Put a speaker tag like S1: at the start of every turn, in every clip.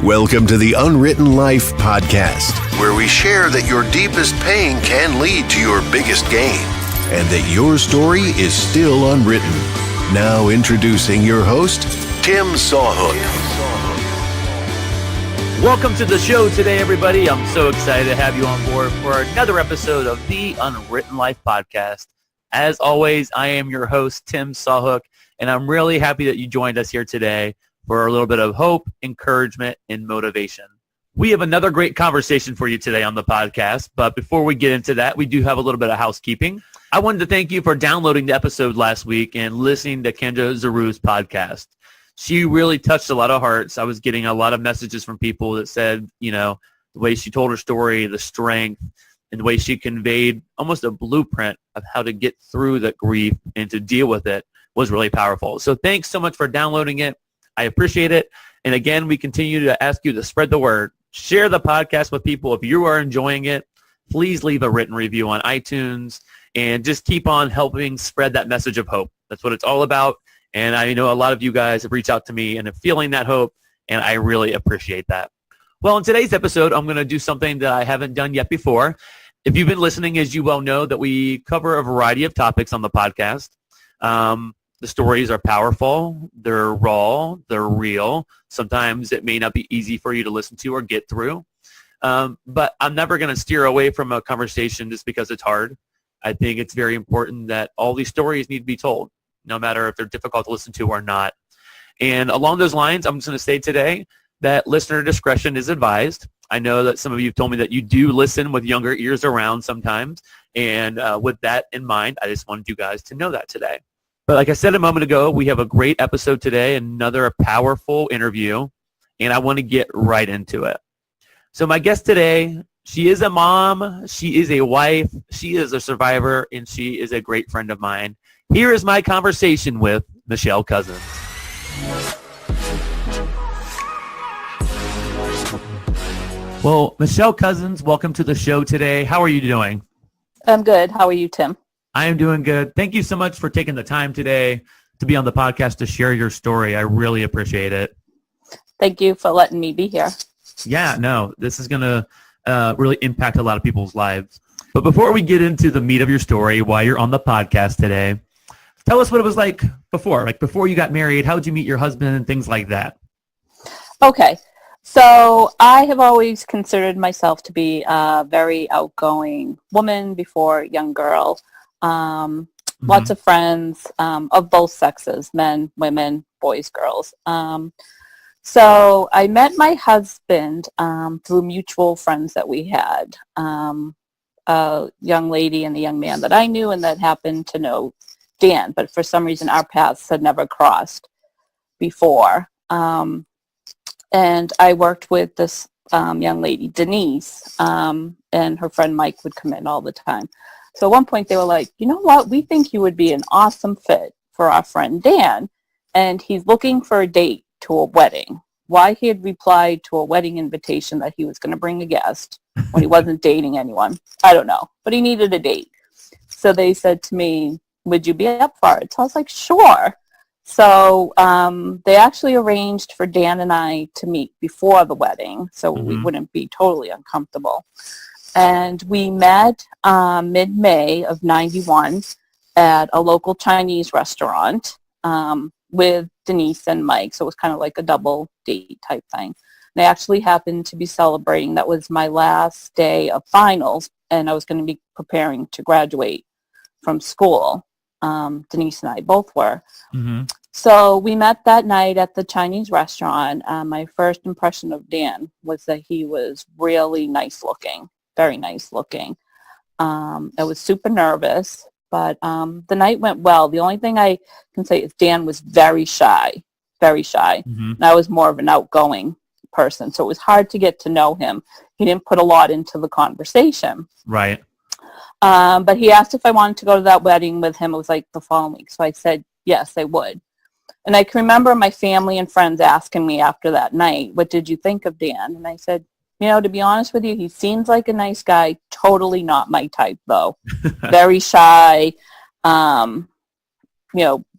S1: Welcome to the Unwritten Life podcast, where we share that your deepest pain can lead to your biggest gain, and that your story is still unwritten. Now introducing your host, Tim Sawhook.
S2: Welcome to the show today, everybody. I'm so excited to have you on board for another episode of the Unwritten Life podcast. As always, I am your host, Tim Sawhook, and I'm really happy that you joined us here today for a little bit of hope, encouragement, and motivation. We have another great conversation for you today on the podcast, but before we get into that, we do have a little bit of housekeeping. I wanted to thank you for downloading the episode last week and listening to Kendra Zaru's podcast. She really touched a lot of hearts. I was getting a lot of messages from people that said, the way she told her story, the strength, and the way she conveyed almost a blueprint of how to get through that grief and to deal with it was really powerful. So thanks so much for downloading it. I appreciate it. And again, we continue to ask you to spread the word. Share the podcast with people. If you are enjoying it, please leave a written review on iTunes and just keep on helping spread that message of hope. That's what it's all about. And I know a lot of you guys have reached out to me and are feeling that hope, and I really appreciate that. Well, in today's episode, I'm going to do something that I haven't done yet before. If you've been listening, as you well know, that we cover a variety of topics on the podcast. The stories are powerful, they're raw, they're real. Sometimes it may not be easy for you to listen to or get through. But I'm never going to steer away from a conversation just because it's hard. I think it's very important that all these stories need to be told, no matter if they're difficult to listen to or not. And along those lines, I'm just going to say today that listener discretion is advised. I know that some of you have told me that you do listen with younger ears around sometimes. And with that in mind, I just wanted you guys to know that today. But like I said a moment ago, we have a great episode today, another powerful interview, and I want to get right into it. So my guest today, she is a mom, she is a wife, she is a survivor, and she is a great friend of mine. Here is my conversation with Michelle Cousins. Well, Michelle Cousins, welcome to the show today. How are you doing?
S3: I'm good. How are you, Tim?
S2: I am doing good. Thank you so much for taking the time today to be on the podcast to share your story. I really appreciate it.
S3: Thank you for letting me be here.
S2: Yeah, no, this is going to really impact a lot of people's lives. But before we get into the meat of your story, while you're on the podcast today, tell us what it was like before you got married. How did you meet your husband and things like that? Okay.
S3: So I have always considered myself to be a very outgoing woman before a young girl. Lots of friends of both sexes, men, women, boys, girls. So I met my husband through mutual friends that we had, a young lady and a young man that I knew and that happened to know Dan, but for some reason our paths had never crossed before. And I worked with this young lady, Denise, and her friend Mike would come in all the time. So at one point they were like, you know what, we think you would be an awesome fit for our friend Dan, and he's looking for a date to a wedding. Why he had replied to a wedding invitation that he was going to bring a guest when he wasn't dating anyone, I don't know, but he needed a date. So they said to me, would you be up for it? So I was like, sure. So they actually arranged for Dan and I to meet before the wedding so we wouldn't be totally uncomfortable. And we met mid-May of 91 at a local Chinese restaurant with Denise and Mike. So it was kind of like a double date type thing. And I actually happened to be celebrating. That was my last day of finals, and I was going to be preparing to graduate from school. Denise and I both were. So we met that night at the Chinese restaurant. My first impression of Dan was that he was really nice looking. Very nice looking. I was super nervous, but the night went well. The only thing I can say is Dan was very shy, very shy. And I was more of an outgoing person, so it was hard to get to know him. He didn't put a lot into the conversation.
S2: Right.
S3: But he asked if I wanted to go to that wedding with him. It was like the following week. So I said, yes, I would. And I can remember my family and friends asking me after that night, what did you think of Dan? And I said, to be honest with you, he seems like a nice guy. Totally not my type, though. Very shy, not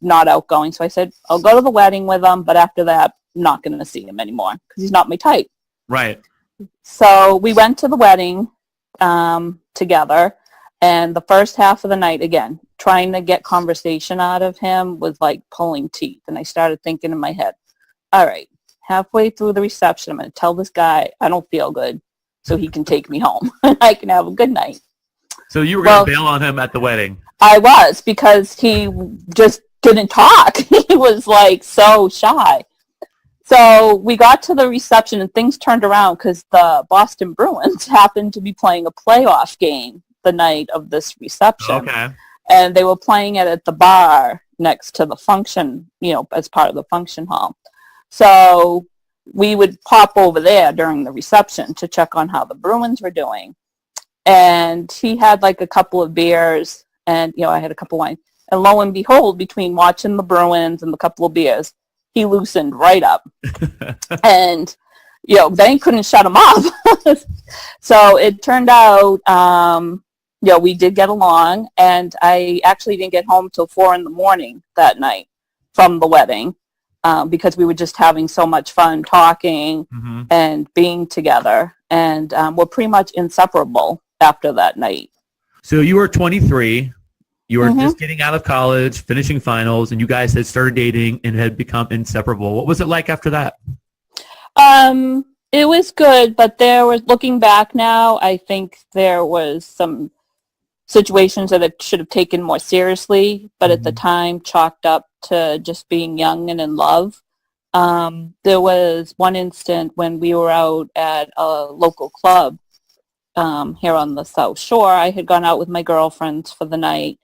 S3: outgoing. So I said, I'll go to the wedding with him, but after that, not going to see him anymore because he's not my type.
S2: Right.
S3: So we went to the wedding together, and the first half of the night, again, trying to get conversation out of him was like pulling teeth. And I started thinking in my head, all right, halfway through the reception, I'm going to tell this guy I don't feel good so he can take me home and I can have a good night.
S2: So you were going to bail on him at the wedding?
S3: I was, because he just didn't talk. He was like so shy. So we got to the reception and things turned around because the Boston Bruins happened to be playing a playoff game the night of this reception.
S2: Okay.
S3: And they were playing it at the bar next to the function, as part of the function hall. So we would pop over there during the reception to check on how the Bruins were doing. And he had like a couple of beers and, I had a couple of wine. And lo and behold, between watching the Bruins and the couple of beers, he loosened right up. And, they couldn't shut him up. So it turned out, we did get along. And I actually didn't get home till 4 a.m. that night from the wedding because we were just having so much fun talking and being together. And we're pretty much inseparable after that night.
S2: So you were 23. You were just getting out of college, finishing finals, and you guys had started dating and had become inseparable. What was it like after that?
S3: It was good, but looking back now, I think there was some situations that I should have taken more seriously, but at the time chalked up to just being young and in love. There was one instant when we were out at a local club here on the South Shore. I had gone out with my girlfriends for the night.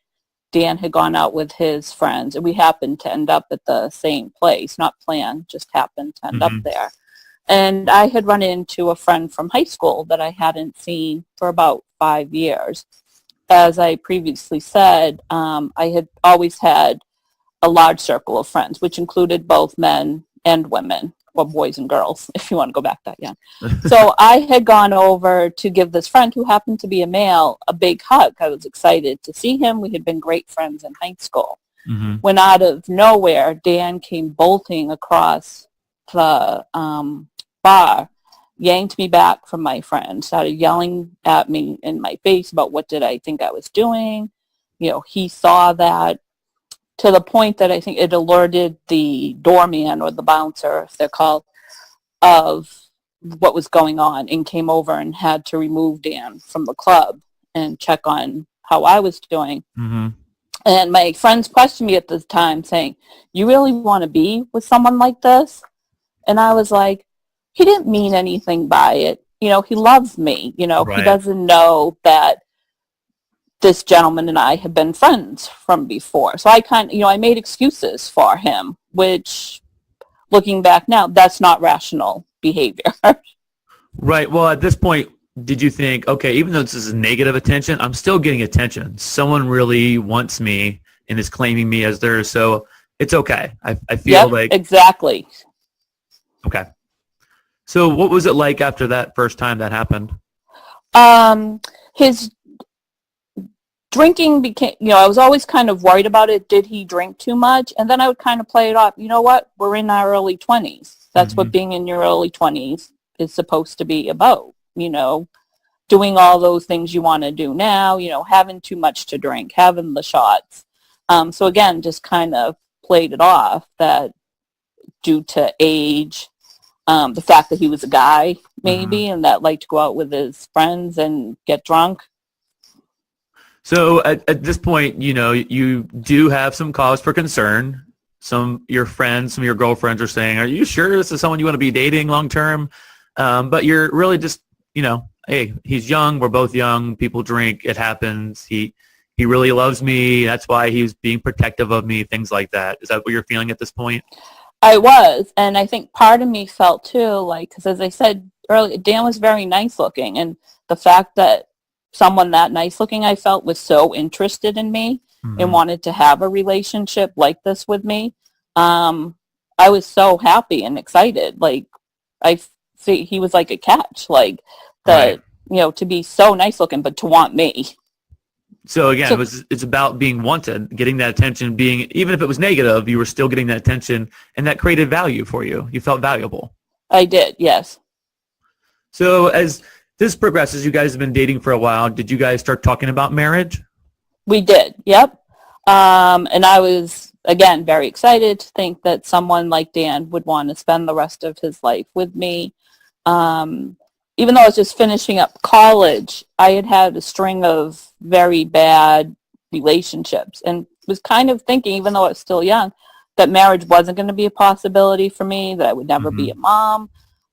S3: Dan had gone out with his friends, and we happened to end up at the same place, not planned, just happened to end up there. And I had run into a friend from high school that I hadn't seen for about 5 years. As I previously said, I had always had a large circle of friends, which included both men and women, or boys and girls, if you want to go back that young. So I had gone over to give this friend, who happened to be a male, a big hug. I was excited to see him. We had been great friends in high school. When out of nowhere, Dan came bolting across the bar, yanked me back from my friend, started yelling at me in my face about what did I think I was doing. He saw that, to the point that I think it alerted the doorman or the bouncer, if they're called, of what was going on, and came over and had to remove Dan from the club and check on how I was doing. And my friends questioned me at the time saying, you really want to be with someone like this? And I was like, he didn't mean anything by it. He loves me.
S2: Right.
S3: He doesn't know that this gentleman and I have been friends from before. So I I made excuses for him, which, looking back now, that's not rational behavior.
S2: Right. Well, at this point, did you think, okay, even though this is negative attention, I'm still getting attention. Someone really wants me and is claiming me as theirs, so it's okay. I feel like...
S3: Exactly.
S2: Okay. So what was it like after that first time that happened?
S3: His drinking became, I was always kind of worried about it. Did he drink too much? And then I would kind of play it off. You know what? We're in our early 20s. That's what being in your early 20s is supposed to be about, doing all those things you want to do now, having too much to drink, having the shots. So again, just kind of played it off that due to age, the fact that he was a guy maybe, and that liked to go out with his friends and get drunk.
S2: So at this point, you do have some cause for concern. Some of your friends, some of your girlfriends are saying, are you sure this is someone you want to be dating long term? But you're really just, hey, he's young. We're both young. People drink. It happens. He really loves me. That's why he's being protective of me, things like that. Is that what you're feeling at this point?
S3: I was. And I think part of me felt too, because as I said earlier, Dan was very nice looking. And the fact that someone that nice looking, I felt, was so interested in me and wanted to have a relationship like this with me. I was so happy and excited. I see he was like a catch, that,
S2: right.
S3: to be so nice looking, but to want me.
S2: So again, it's about being wanted, getting that attention, being, even if it was negative, you were still getting that attention, and that created value for you. You felt valuable.
S3: I did, yes.
S2: So as this progresses, you guys have been dating for a while. Did you guys start talking about marriage?
S3: We did, yep. And I was, again, very excited to think that someone like Dan would want to spend the rest of his life with me. Even though I was just finishing up college, I had had a string of very bad relationships and was kind of thinking, even though I was still young, that marriage wasn't going to be a possibility for me, that I would never be a mom.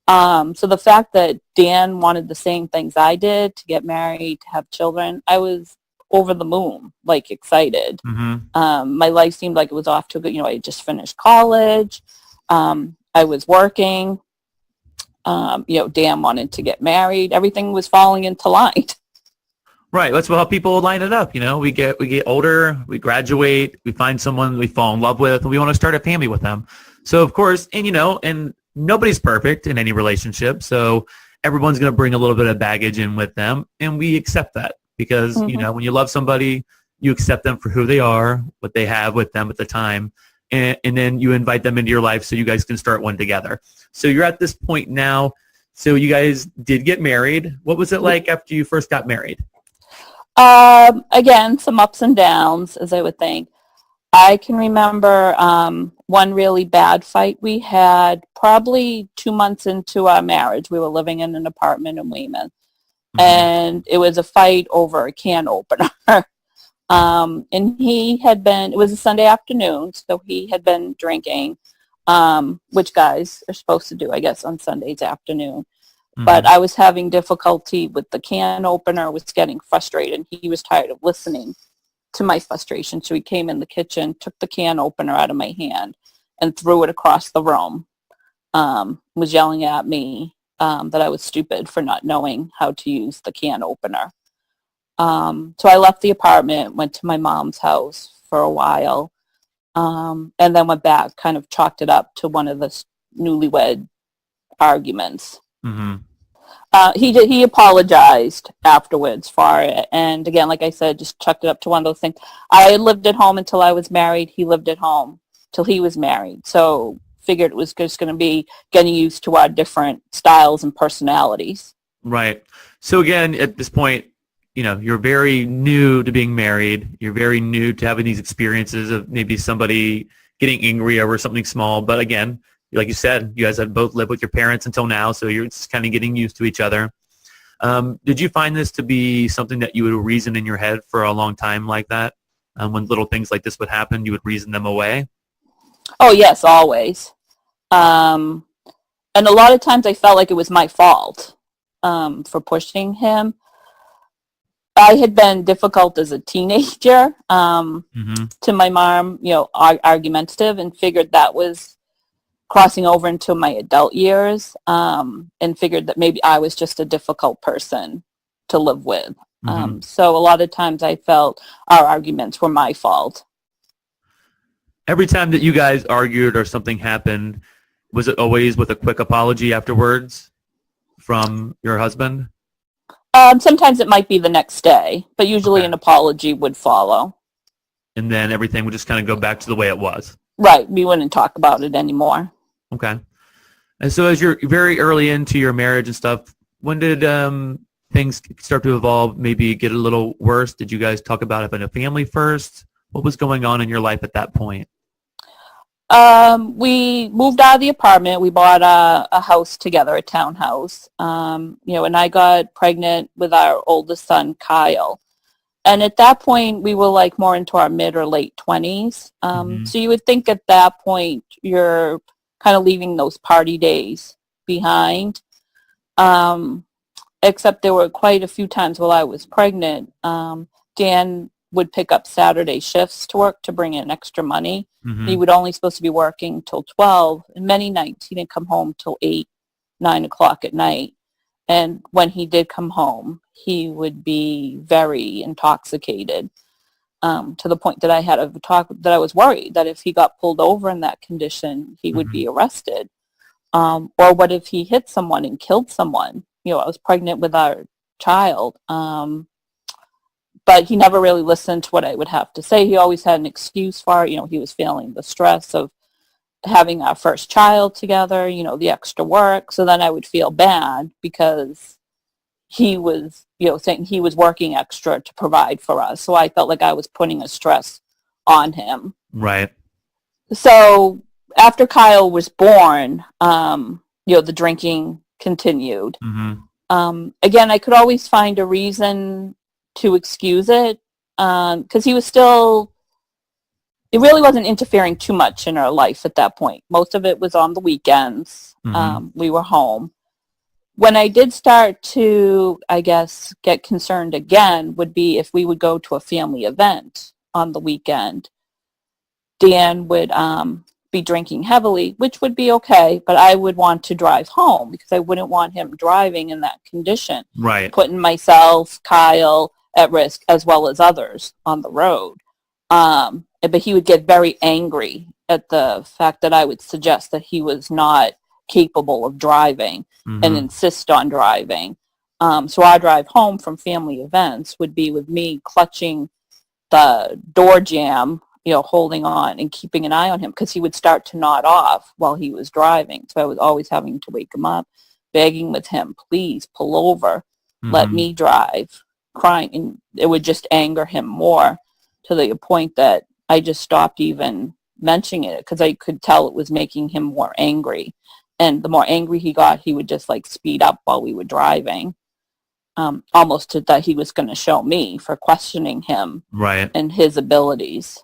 S3: So the fact that Dan wanted the same things I did, to get married, to have children, I was over the moon, like excited. My life seemed like it was off to a good, I had just finished college. I was working. Dan wanted to get married. Everything was falling into line.
S2: Right. That's how people line it up. We get older, we graduate, we find someone we fall in love with, and we want to start a family with them. So of course, and nobody's perfect in any relationship. So everyone's going to bring a little bit of baggage in with them, and we accept that because, when you love somebody, you accept them for who they are, what they have with them at the time. And then you invite them into your life so you guys can start one together. So you're at this point now. So you guys did get married. What was it like after you first got married?
S3: Again, some ups and downs, as I would think. I can remember one really bad fight we had probably 2 months into our marriage. We were living in an apartment in Weymouth. And it was a fight over a can opener. And it was a Sunday afternoon, so he had been drinking, which guys are supposed to do, I guess, on Sundays afternoon. But I was having difficulty with the can opener, was getting frustrated, and he was tired of listening to my frustration. So he came in the kitchen, took the can opener out of my hand, and threw it across the room, was yelling at me that I was stupid for not knowing how to use the can opener. So I left the apartment, went to my mom's house for a while, and then went back, kind of chalked it up to one of the newlywed arguments. He apologized afterwards for it. And again, like I said, just chucked it up to one of those things. I had lived at home until I was married. He lived at home till he was married. So figured it was just going to be getting used to our different styles and personalities.
S2: Right. So again, at this point, you're very new to being married. You're very new to having these experiences of maybe somebody getting angry over something small. But again, like you said, you guys have both lived with your parents until now, so you're just kind of getting used to each other. Did you find this to be something that you would reason in your head for a long time like that? When little things like this would happen, you would reason them away?
S3: Oh, yes, always. And a lot of times I felt like it was my fault for pushing him. I had been difficult as a teenager to my mom, argumentative, and figured that was crossing over into my adult years, and figured that maybe I was just a difficult person to live with. So a lot of times I felt our arguments were my fault.
S2: Every time that you guys argued or something happened, was it always with a quick apology afterwards from your husband?
S3: Sometimes it might be the next day, but usually an apology would follow.
S2: And then everything would just kind of go back to the way it was.
S3: Right. We wouldn't talk about it anymore.
S2: Okay. And so as you're very early into your marriage and stuff, when did things start to evolve, maybe get a little worse? Did you guys talk about having a family first? What was going on in your life at that point?
S3: We moved out of the apartment. We bought a house together, a townhouse. And I got pregnant with our oldest son, Kyle. And at that point, we were like more into our mid or late 20s. So you would think at that point, you're kind of leaving those party days behind. Except there were quite a few times while I was pregnant, Dan would pick up Saturday shifts to work to bring in extra money. He would only supposed to be working till 12. And many nights he didn't come home till 8, 9 o'clock at night. And when he did come home, he would be very intoxicated, to the point that I had a talk that I was worried that if he got pulled over in that condition, he would be arrested. Or what if he hit someone and killed someone? I was pregnant with our child. But he never really listened to what I would have to say. He always had an excuse for it. He was feeling the stress of having our first child together, the extra work. So then I would feel bad because he was, saying he was working extra to provide for us. So I felt like I was putting a stress on him.
S2: Right.
S3: So after Kyle was born, the drinking continued. Again, I could always find a reason to excuse it because he was still, it really wasn't interfering too much in our life at that point. Most of it was on the weekends. We were home. When I did start to, I guess, get concerned again would be if we would go to a family event on the weekend. Dan would be drinking heavily, which would be okay, but I would want to drive home because I wouldn't want him driving in that condition.
S2: Right.
S3: Putting myself, Kyle, at risk as well as others on the road. But he would get very angry at the fact that I would suggest that he was not capable of driving and insist on driving. So our drive home from family events would be with me clutching the door jamb, holding on and keeping an eye on him because he would start to nod off while he was driving. So I was always having to wake him up, begging with him, please pull over, let me drive, crying. And it would just anger him more to the point that I just stopped even mentioning it because I could tell it was making him more angry. And the more angry he got, he would just speed up while we were driving, almost to that he was going to show me for questioning him and his abilities.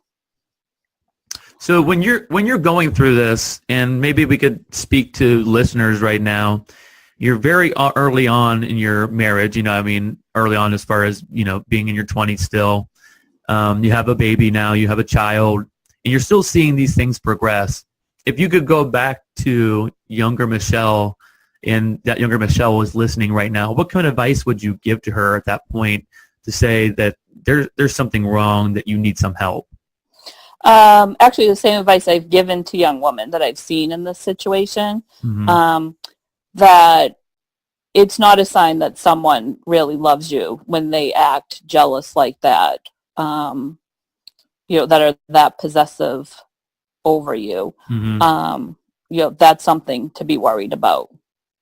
S2: So when you're going through this, and maybe we could speak to listeners right now, you're very early on in your marriage, early on as far as, being in your 20s still. You have a baby now, you have a child, and you're still seeing these things progress. If you could go back to younger Michelle, and that younger Michelle was listening right now, what kind of advice would you give to her at that point to say that there's something wrong, that you need some help?
S3: Actually, the same advice I've given to young women that I've seen in this situation, that it's not a sign that someone really loves you when they act jealous like that, that are that possessive over you. That's something to be worried about.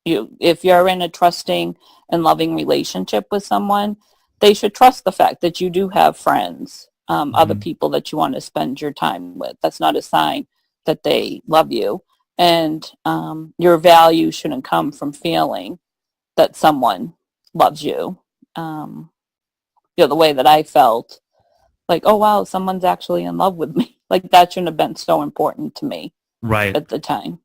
S3: If you're in a trusting and loving relationship with someone, they should trust the fact that you do have friends, other people that you want to spend your time with. That's not a sign that they love you. And your value shouldn't come from feeling that someone loves you. The way that I felt, oh, wow, someone's actually in love with me. That shouldn't have been so important to me at the time.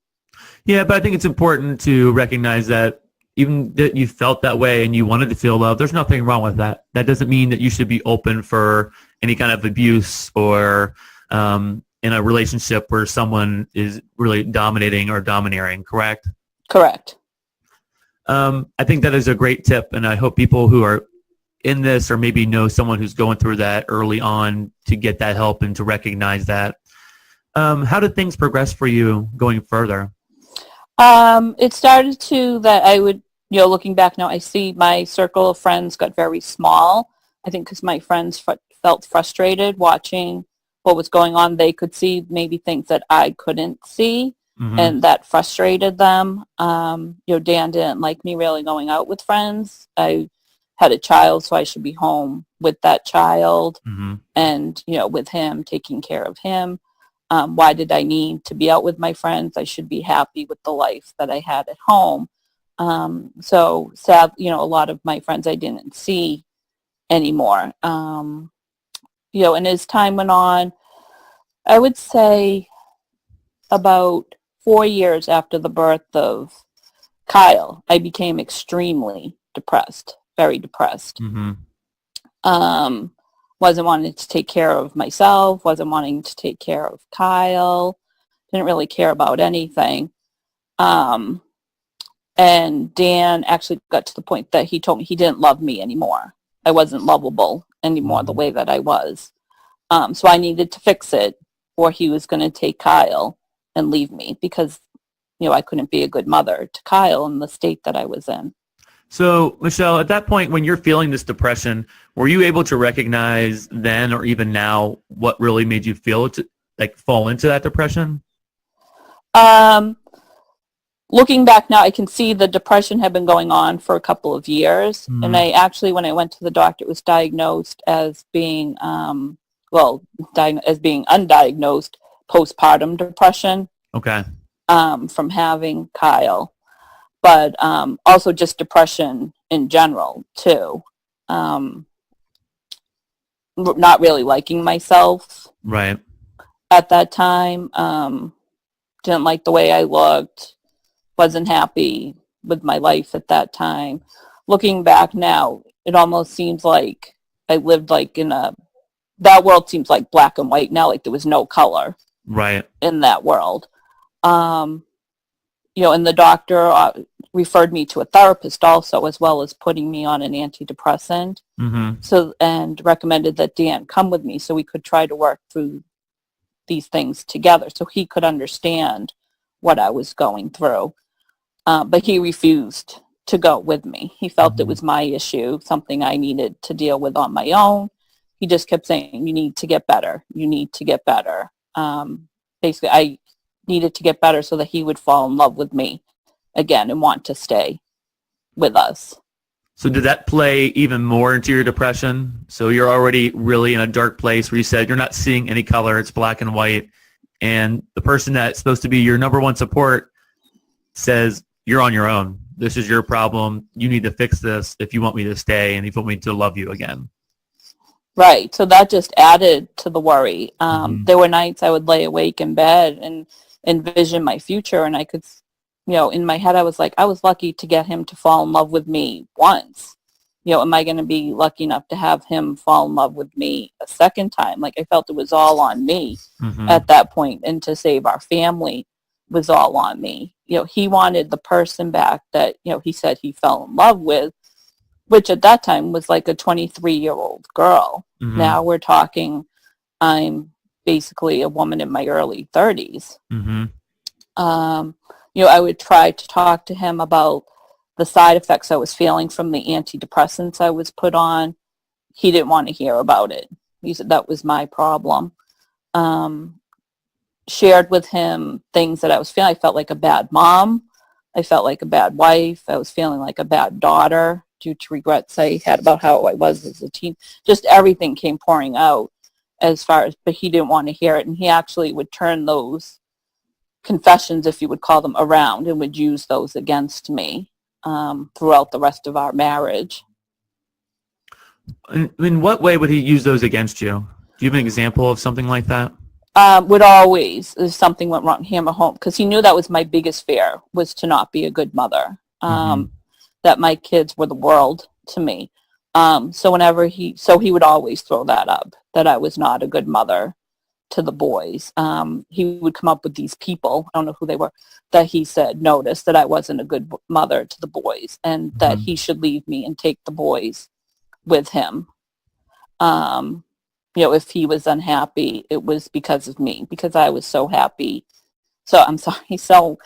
S2: Yeah, but I think it's important to recognize that even that you felt that way and you wanted to feel love, there's nothing wrong with that. That doesn't mean that you should be open for any kind of abuse or in a relationship where someone is really dominating or domineering, correct?
S3: Correct.
S2: I think that is a great tip, and I hope people who are in this or maybe know someone who's going through that early on to get that help and to recognize that. How did things progress for you going further?
S3: It started to that I would, looking back now, I see my circle of friends got very small. I think because my friends felt frustrated watching what was going on. They could see maybe things that I couldn't see, and that frustrated them. Dan didn't like me really going out with friends. I had a child, so I should be home with that child and, with him, taking care of him. Why did I need to be out with my friends? I should be happy with the life that I had at home. So sad, a lot of my friends I didn't see anymore. And as time went on, I would say about 4 years after the birth of Kyle, I became extremely depressed, very depressed. Wasn't wanting to take care of myself, wasn't wanting to take care of Kyle, didn't really care about anything. And Dan actually got to the point that he told me he didn't love me anymore. I wasn't lovable anymore the way that I was. So I needed to fix it, or he was going to take Kyle and leave me because, I couldn't be a good mother to Kyle in the state that I was in.
S2: So, Michelle, at that point when you're feeling this depression, were you able to recognize then or even now what really made you feel to, like, fall into that depression?
S3: Um, Looking back now, I can see the depression had been going on for a couple of years. And
S2: Mhm.
S3: I actually, when I went to the doctor, it was diagnosed as being, as being undiagnosed postpartum depression
S2: Okay.
S3: from having Kyle, but also just depression in general, too. Um, not really liking myself
S2: Right.
S3: at that time. Didn't like the way I looked. Wasn't happy with my life at that time. Looking back now, it almost seems like I lived like that world seems like black and white now, like there was no color
S2: Right.
S3: in that world. Um, and the doctor referred me to a therapist also, as well as putting me on an antidepressant.
S2: Mm-hmm.
S3: So, and recommended that Dan come with me so we could try to work through these things together so he could understand what I was going through. But he refused to go with me. He felt it
S2: Mm-hmm.
S3: was my issue, something I needed to deal with on my own. He just kept saying, you need to get better. You need to get better. Basically, I needed to get better so that he would fall in love with me again and want to stay with us.
S2: So did that play even more into your depression? So you're already really in a dark place where you said you're not seeing any color. It's black and white. And the person that's supposed to be your number one support says, you're on your own. This is your problem. You need to fix this if you want me to stay and if you want me to love you again.
S3: Right. So that just added to the worry.
S2: Mm-hmm.
S3: There were nights I would lay awake in bed and envision my future, and I could, in my head I was like, I was lucky to get him to fall in love with me once. Am I going to be lucky enough to have him fall in love with me a second time? Like, I felt it was all on me
S2: Mm-hmm.
S3: at that point, and to save our family was all on me. He wanted the person back that, he said he fell in love with, which at that time was like a 23-year-old girl.
S2: Mm-hmm.
S3: Now we're talking, I'm basically a woman in my early 30s.
S2: Mm-hmm.
S3: I would try to talk to him about the side effects I was feeling from the antidepressants I was put on. He didn't want to hear about it. He said that was my problem. Shared with him things that I was feeling. I felt like a bad mom. I felt like a bad wife. I was feeling like a bad daughter due to regrets I had about how I was as a teen. Just everything came pouring out but he didn't want to hear it. And he actually would turn those confessions, if you would call them, around and would use those against me throughout the rest of our marriage.
S2: In what way would he use those against you? Do you have an example of something like that?
S3: Would always, if something went wrong, hammer home, because he knew that was my biggest fear, was to not be a good mother, that my kids were the world to me. So he would always throw that up, that I was not a good mother to the boys. He would come up with these people, I don't know who they were, that he said noticed that I wasn't a good mother to the boys, and that he should leave me and take the boys with him. If he was unhappy, it was because of me, because I was so happy. So I'm sorry, so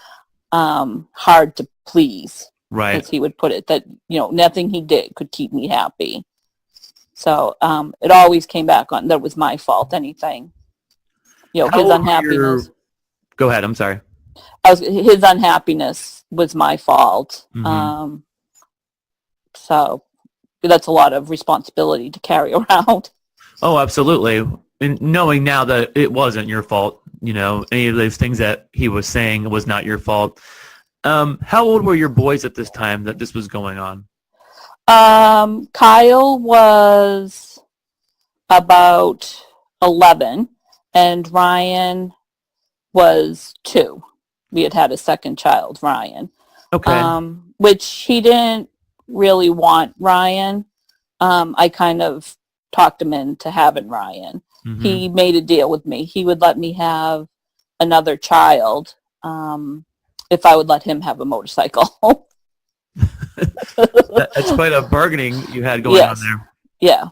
S3: hard to please,
S2: Right.
S3: as he would put it, that, nothing he did could keep me happy. So it always came back on that it was my fault, anything. His unhappiness.
S2: Go ahead, I'm sorry.
S3: His unhappiness was my fault.
S2: Mm-hmm.
S3: So that's a lot of responsibility to carry around.
S2: Oh, absolutely. And knowing now that it wasn't your fault, any of those things that he was saying was not your fault. How old were your boys at this time that this was going on?
S3: Kyle was about 11 and Ryan was 2. We had a second child, Ryan.
S2: Okay.
S3: Which he didn't really want Ryan. I kind of talked him into having Ryan.
S2: Mm-hmm.
S3: He made a deal with me. He would let me have another child if I would let him have a motorcycle.
S2: That's quite a bargaining you had going on there.
S3: Yeah.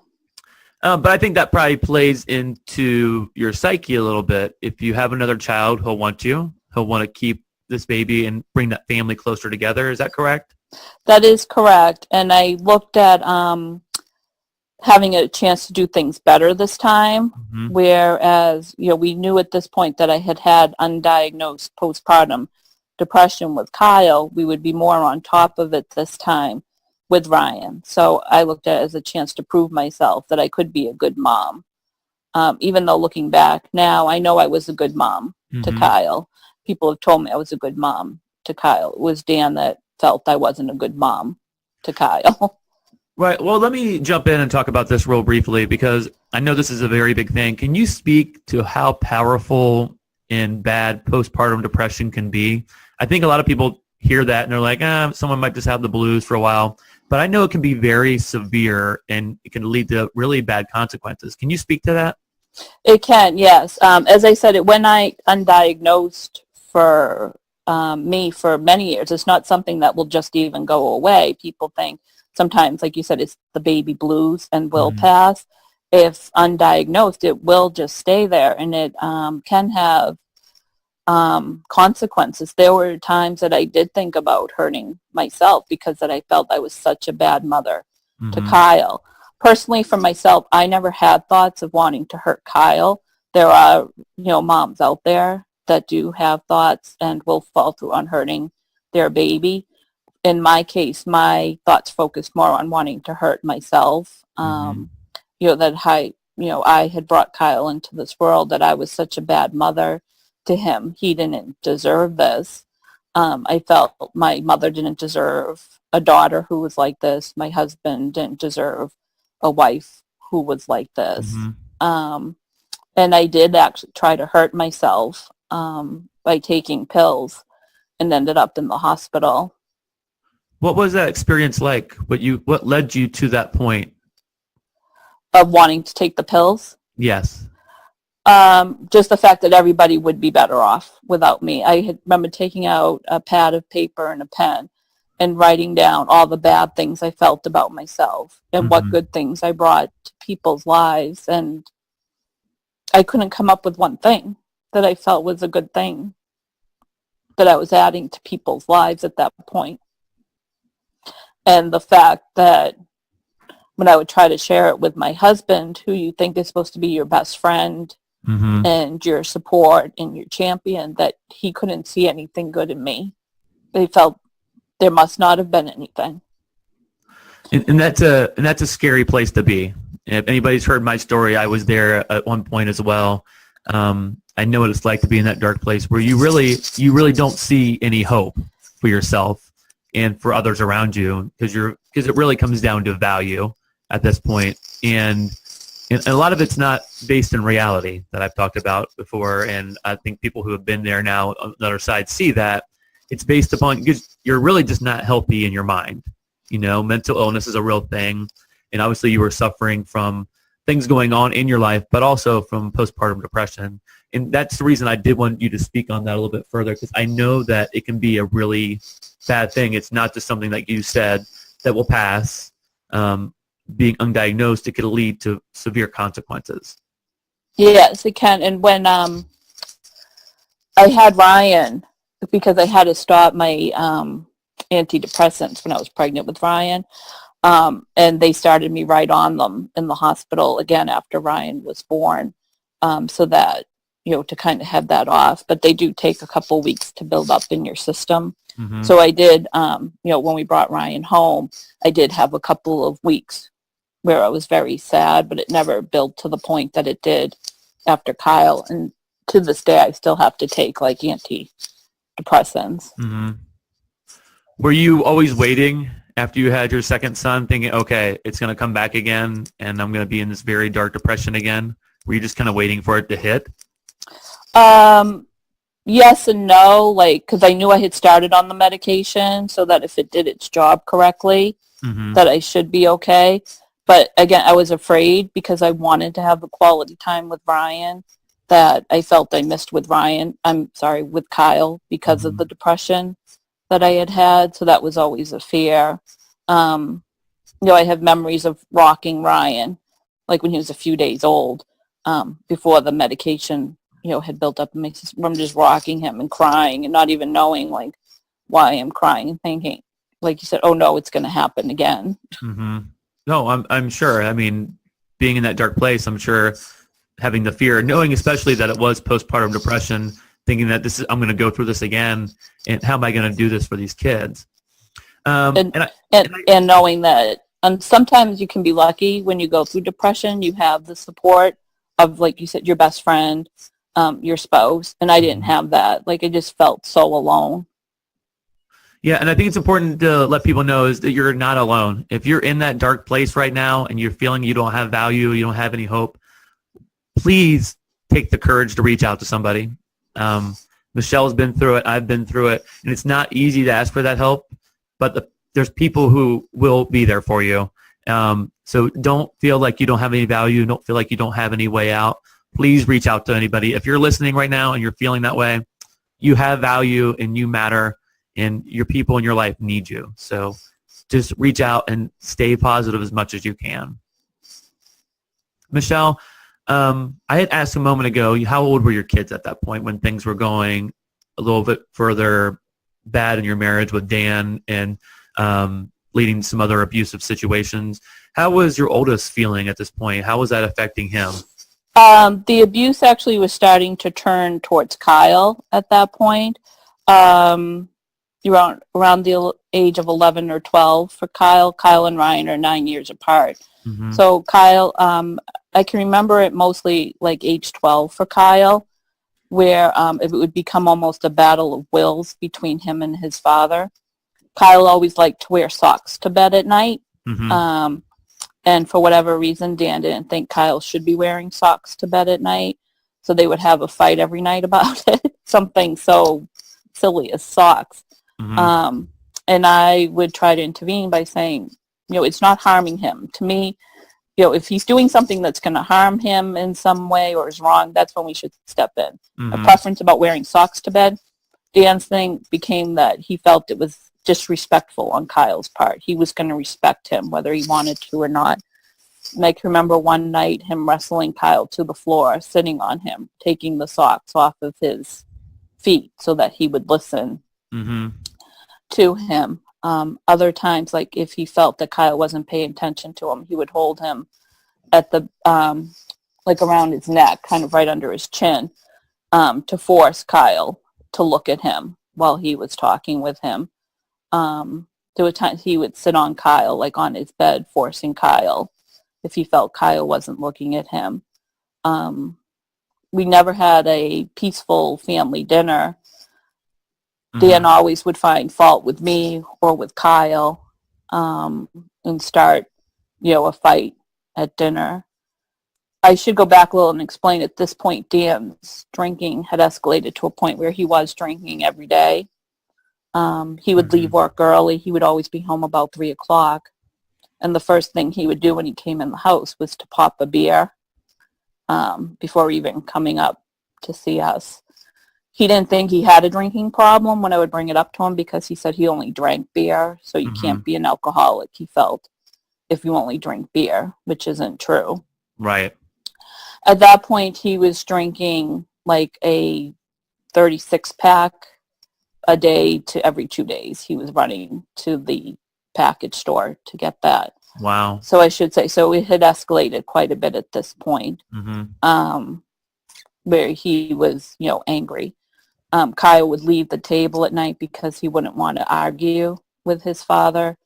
S2: But I think that probably plays into your psyche a little bit. If you have another child, he'll want you. He'll want to keep this baby and bring that family closer together. Is that correct?
S3: That is correct. And I looked at having a chance to do things better this time,
S2: Mm-hmm.
S3: whereas, we knew at this point that I had had undiagnosed postpartum depression with Kyle. We would be more on top of it this time with Ryan. So I looked at it as a chance to prove myself that I could be a good mom. Even though looking back now, I know I was a good mom to
S2: Mm-hmm.
S3: Kyle. People have told me I was a good mom to Kyle. It was Dan that felt I wasn't a good mom to Kyle.
S2: Right. Well, let me jump in and talk about this real briefly because I know this is a very big thing. Can you speak to how powerful and bad postpartum depression can be? I think a lot of people hear that and they're like, someone might just have the blues for a while. But I know it can be very severe and it can lead to really bad consequences. Can you speak to that?
S3: It can, yes. As I said, it went undiagnosed for me for many years. It's not something that will just even go away. People think sometimes, like you said, it's the baby blues and will
S2: Mm-hmm.
S3: pass. If undiagnosed, it will just stay there, and it can have consequences. There were times that I did think about hurting myself because that I felt I was such a bad mother to
S2: Mm-hmm.
S3: Kyle. Personally, for myself, I never had thoughts of wanting to hurt Kyle. There are, moms out there that do have thoughts and will fall through on hurting their baby. In my case, my thoughts focused more on wanting to hurt myself.
S2: Mm-hmm.
S3: That I had brought Kyle into this world, that I was such a bad mother to him. He didn't deserve this. I felt my mother didn't deserve a daughter who was like this. My husband didn't deserve a wife who was like this.
S2: Mm-hmm.
S3: And I did actually try to hurt myself by taking pills and ended up in the hospital.
S2: What was that experience like? What led you to that point?
S3: Of wanting to take the pills.
S2: Yes.
S3: Just the fact that everybody would be better off without me. I had remember taking out a pad of paper and a pen and writing down all the bad things I felt about myself and what
S2: Mm-hmm.
S3: good things I brought to people's lives. And I couldn't come up with one thing that I felt was a good thing that I was adding to people's lives at that point. And the fact that when I would try to share it with my husband, who you think is supposed to be your best friend
S2: Mm-hmm.
S3: and your support and your champion, that he couldn't see anything good in me. He felt there must not have been anything.
S2: And that's a scary place to be. If anybody's heard my story, I was there at one point as well. I know what it's like to be in that dark place where you really don't see any hope for yourself and for others around you because it really comes down to value at this point. And a lot of it's not based in reality that I've talked about before. And I think people who have been there now on the other side see that it's based upon because you're really just not healthy in your mind. Mental illness is a real thing. And obviously you were suffering from things going on in your life, but also from postpartum depression. And that's the reason I did want you to speak on that a little bit further, because I know that it can be a really bad thing. It's not just something like you said that will pass. Being undiagnosed, it could lead to severe consequences.
S3: Yes, it can. And when I had Ryan, because I had to stop my antidepressants when I was pregnant with Ryan, and they started me right on them in the hospital again after Ryan was born, so that, to kind of have that off. But they do take a couple weeks to build up in your system.
S2: Mm-hmm.
S3: So I did, when we brought Ryan home, I did have a couple of weeks where I was very sad, but it never built to the point that it did after Kyle. And to this day, I still have to take like antidepressants.
S2: Mm-hmm. Were you always waiting after you had your second son thinking, okay, it's going to come back again and I'm going to be in this very dark depression again? Were you just kind of waiting for it to hit?
S3: Yes and no, because I knew I had started on the medication so that if it did its job correctly,
S2: Mm-hmm.
S3: that I should be okay. But again, I was afraid because I wanted to have the quality time with Ryan that I felt I missed with with Kyle because
S2: Mm-hmm.
S3: of the depression that I had had. So that was always a fear. I have memories of rocking Ryan, like when he was a few days old, before the medication, had built up in my system. I'm just rocking him and crying and not even knowing like why I'm crying and thinking like you said, oh no, it's going to happen again.
S2: Mm-hmm. No, I'm sure. I mean, being in that dark place, I'm sure having the fear, knowing especially that it was postpartum depression, thinking that I'm going to go through this again, and how am I going to do this for these kids?
S3: And knowing that, and sometimes you can be lucky when you go through depression, you have the support of, like you said, your best friend, your spouse, and I didn't have that. Like, I just felt so alone.
S2: Yeah, and I think it's important to let people know is that you're not alone. If you're in that dark place right now and you're feeling you don't have value, you don't have any hope, please take the courage to reach out to somebody. Michelle's been through it. I've been through it. And it's not easy to ask for that help, but there's people who will be there for you. So don't feel like you don't have any value. Don't feel like you don't have any way out. Please reach out to anybody. If you're listening right now and you're feeling that way, you have value and you matter, and your people in your life need you. So just reach out and stay positive as much as you can. Michelle, I had asked a moment ago, how old were your kids at that point when things were going a little bit further bad in your marriage with Dan and leading to some other abusive situations? How was your oldest feeling at this point? How was that affecting him?
S3: The abuse actually was starting to turn towards Kyle at that point. Around the age of 11 or 12 for Kyle. Kyle and Ryan are 9 years apart.
S2: Mm-hmm.
S3: So Kyle, I can remember it mostly like age 12 for Kyle, where it would become almost a battle of wills between him and his father. Kyle always liked to wear socks to bed at night.
S2: Mm-hmm.
S3: And for whatever reason, Dan didn't think Kyle should be wearing socks to bed at night. So they would have a fight every night about it. Something so silly as socks. Mm-hmm. And I would try to intervene by saying, it's not harming him. To me, if he's doing something that's going to harm him in some way or is wrong, that's when we should step in. Mm-hmm. A preference about wearing socks to bed, Dan's thing became that he felt it was disrespectful on Kyle's part. He was going to respect him whether he wanted to or not. And I can remember one night him wrestling Kyle to the floor, sitting on him, taking the socks off of his feet so that he would listen mm-hmm. to him. Other times, like if he felt that Kyle wasn't paying attention to him, he would hold him at the like around his neck, kind of right under his chin, to force Kyle to look at him while he was talking with him. There were times he would sit on Kyle, like on his bed, forcing Kyle if he felt Kyle wasn't looking at him. We never had a peaceful family dinner. Mm-hmm. Dan always would find fault with me or with Kyle, and start, a fight at dinner. I should go back a little and explain at this point, Dan's drinking had escalated to a point where he was drinking every day. He would mm-hmm. leave work early. He would always be home about 3:00. And the first thing he would do when he came in the house was to pop a beer before even coming up to see us. He didn't think he had a drinking problem when I would bring it up to him because he said he only drank beer. So you mm-hmm. can't be an alcoholic, he felt, if you only drink beer, which isn't true.
S2: Right.
S3: At that point, he was drinking like a 36-pack a day to every 2 days. He was running to the package store to get that.
S2: Wow.
S3: So I should say, so it had escalated quite a bit at this point, mm-hmm. Where he was, angry. Kyle would leave the table at night because he wouldn't want to argue with his father.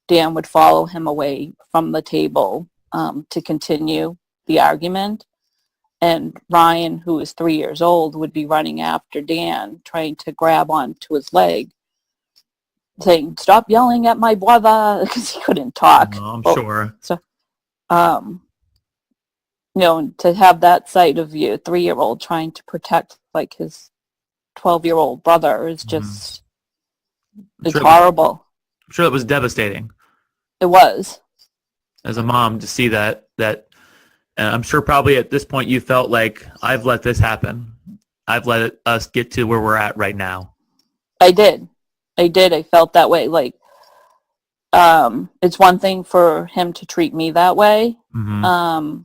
S3: Dan would follow him away from the table to continue the argument. And Ryan, who was 3 years old, would be running after Dan, trying to grab onto his leg, saying, "Stop yelling at my brother," because he couldn't talk.
S2: I'm sure.
S3: So, to have that sight of your 3-year-old trying to protect like his 12-year-old brother is just, it's horrible.
S2: I'm sure it was devastating.
S3: It was.
S2: As a mom to see that, I'm sure probably at this point you felt like, I've let this happen. I've let us get to where we're at right now.
S3: I did. I felt that way. Like, it's one thing for him to treat me that way. Mm-hmm.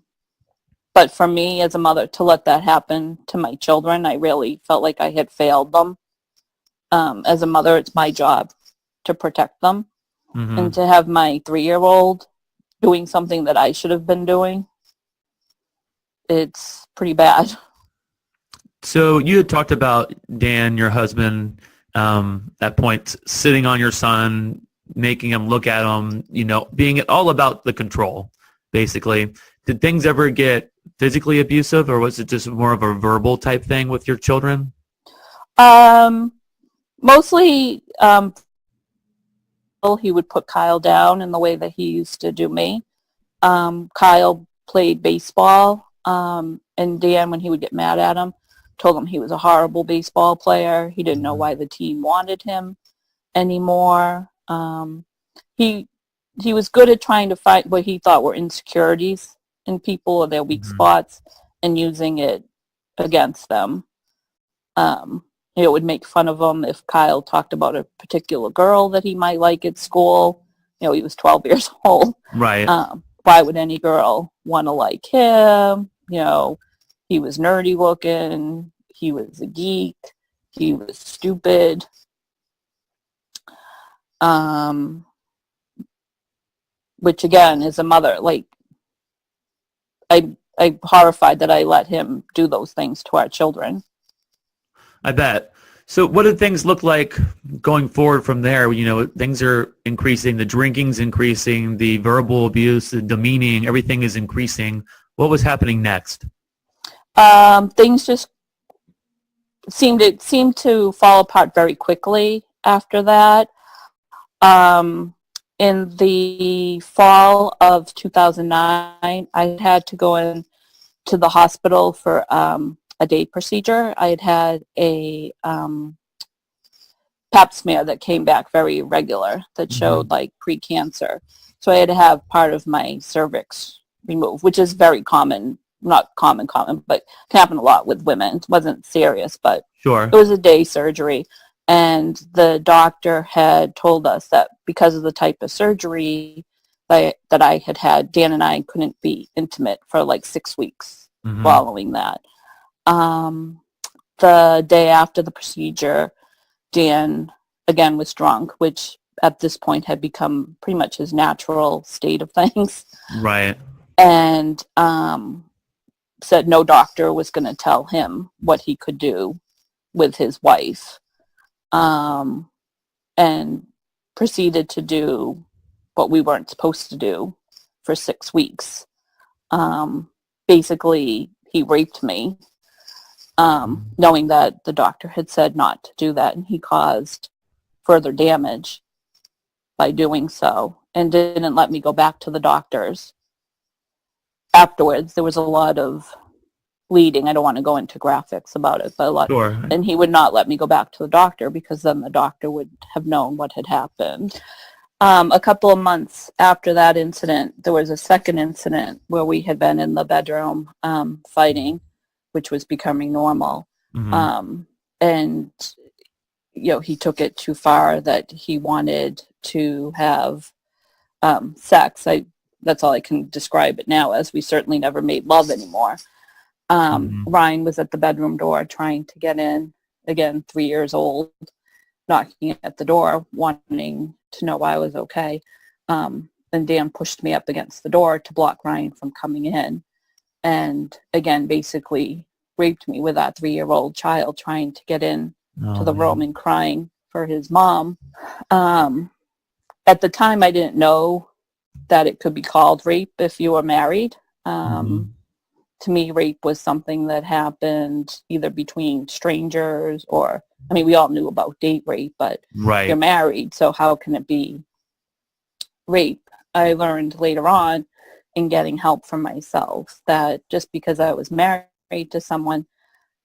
S3: But for me as a mother to let that happen to my children, I really felt like I had failed them. As a mother, it's my job to protect them.
S2: Mm-hmm.
S3: And to have my 3-year-old doing something that I should have been doing, it's pretty bad.
S2: So you had talked about Dan, your husband, at points sitting on your son, making him look at him, being all about the control, basically. Did things ever get physically abusive, or was it just more of a verbal type thing with your children?
S3: Mostly, he would put Kyle down in the way that he used to do me. Kyle played baseball, and Dan, when he would get mad at him, told him he was a horrible baseball player. He didn't know why the team wanted him anymore. He was good at trying to find what he thought were insecurities in people or their weak spots and using it against them. Would make fun of him if Kyle talked about a particular girl that he might like at school. He was 12 years old.
S2: Right.
S3: Why would any girl want to like him? He was nerdy looking. He was a geek. He was stupid. Which again, as a mother, like, I'm horrified that I let him do those things to our children.
S2: I bet. So what did things look like going forward from there? Things are increasing, the drinking's increasing, the verbal abuse, the demeaning, everything is increasing. What was happening next?
S3: Things just seemed to fall apart very quickly after that. In the fall of 2009, I had to go in to the hospital for a day procedure. I had a pap smear that came back very irregular that showed like pre-cancer. So I had to have part of my cervix removed, which is very common, not common, but can happen a lot with women. It wasn't serious, but
S2: Sure.
S3: It was a day surgery. And the doctor had told us that because of the type of surgery that I had, Dan and I couldn't be intimate for like 6 weeks following that. The day after the procedure, Dan again was drunk, which at this point had become pretty much his natural state of things.
S2: Right.
S3: And said no doctor was going to tell him what he could do with his wife. And proceeded to do what we weren't supposed to do for 6 weeks. Basically, he raped me, knowing that the doctor had said not to do that, and he caused further damage by doing so, and didn't let me go back to the doctors. Afterwards, there was a lot of bleeding. I don't want to go into graphics about it, but a lot.
S2: Sure.
S3: And he would not let me go back to the doctor because then the doctor would have known what had happened. A couple of months after that incident, there was a second incident where we had been in the bedroom fighting, which was becoming normal. And, he took it too far that he wanted to have sex. That's all I can describe it now as. We certainly never made love anymore. Ryan was at the bedroom door trying to get in, again, 3 years old, knocking at the door, wanting to know why I was okay. And Dan pushed me up against the door to block Ryan from coming in. And again, basically raped me with that 3-year-old child trying to get in to the room and crying for his mom. At the time, I didn't know that it could be called rape if you were married. To me, rape was something that happened either between strangers or, we all knew about date rape, but
S2: Right.
S3: You're married, so how can it be rape? I learned later on in getting help from myself that just because I was married to someone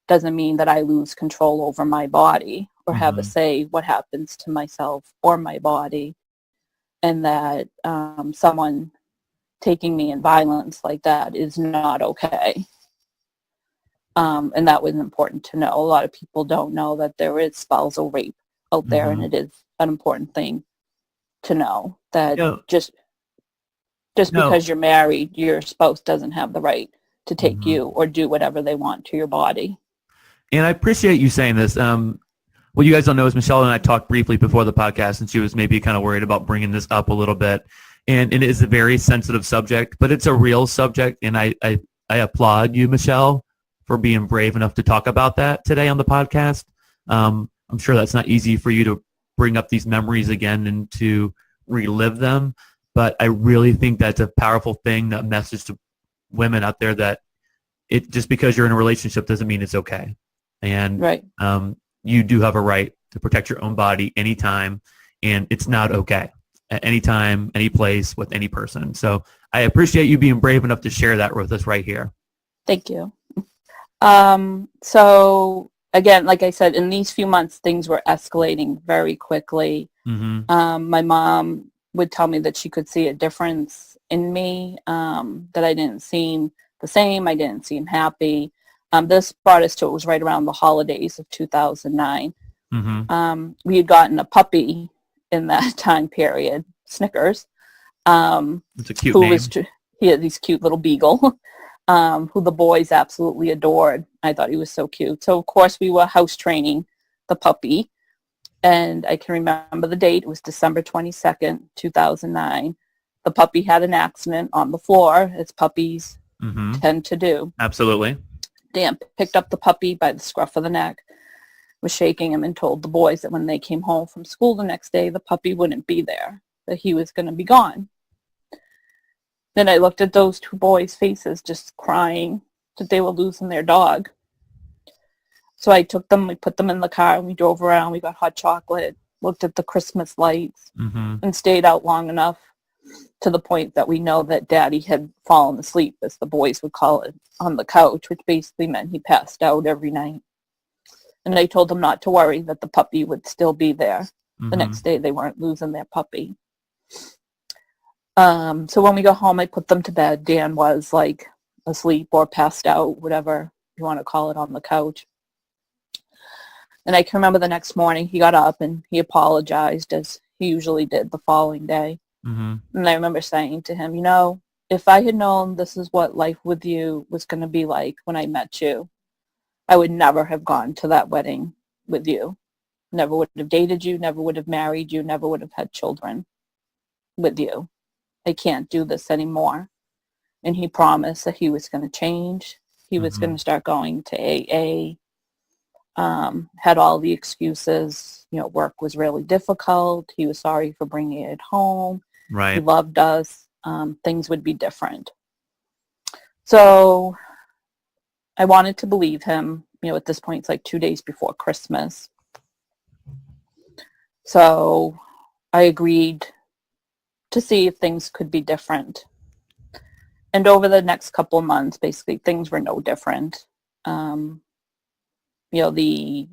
S3: doesn't mean that I lose control over my body or have a say what happens to myself or my body, and that someone taking me in violence like that is not okay. And that was important to know. A lot of people don't know that there is spousal rape out there, and it is an important thing to know that just because you're married, your spouse doesn't have the right to take you or do whatever they want to your body.
S2: And I appreciate you saying this. One what you guys don't know is Michelle and I talked briefly before the podcast, and she was maybe kind of worried about bringing this up a little bit. And it is a very sensitive subject, but it's a real subject. And I applaud you, Michelle, for being brave enough to talk about that today on the podcast. I'm sure that's not easy for you to bring up these memories again and to relive them. But I really think that's a powerful thing, that message to women out there, that it just because you're in a relationship doesn't mean it's okay. And
S3: Right.
S2: You do have a right to protect your own body anytime, and it's not okay at any time, any place, with any person. So I appreciate you being brave enough to share that with us right here.
S3: Thank you. So again, like I said, in these few months, things were escalating very quickly.
S2: Mm-hmm.
S3: My mom would tell me that she could see a difference in me, that I didn't seem the same. I didn't seem happy. This brought us to, it was right around the holidays of 2009.
S2: Mm-hmm.
S3: We had gotten a puppy in that time period, Snickers.
S2: It's a cute name.
S3: He had these cute little beagle, who the boys absolutely adored. I thought he was so cute. So, of course, we were house training the puppy. And I can remember the date. It was December 22nd, 2009. The puppy had an accident on the floor, as puppies tend to do.
S2: Absolutely.
S3: Dan picked up the puppy by the scruff of the neck, was shaking him, and told the boys that when they came home from school the next day, the puppy wouldn't be there, that he was going to be gone. Then I looked at those two boys' faces, just crying that they were losing their dog. So I took them, we put them in the car, and we drove around. We got hot chocolate, looked at the Christmas lights, and stayed out long enough to the point that we know that Daddy had fallen asleep, as the boys would call it, on the couch, which basically meant he passed out every night. And I told them not to worry, that the puppy would still be there. The next day they weren't losing their puppy. So when we got home, I put them to bed. Dan was like asleep or passed out, whatever you want to call it, on the couch. And I can remember the next morning he got up and he apologized, as he usually did the following day. And I remember saying to him, you know, if I had known this is what life with you was going to be like when I met you, I would never have gone to that wedding with you. Never would have dated you, never would have married you, never would have had children with you. I can't do this anymore. And he promised that he was going to change. He was going to start going to AA. Had all the excuses. You know, work was really difficult. He was sorry for bringing it home.
S2: Right.
S3: He loved us. Things would be different. So I wanted to believe him. You know, at this point, it's like 2 days before Christmas. So I agreed to see if things could be different. And over the next couple of months, basically, things were no different. You know, the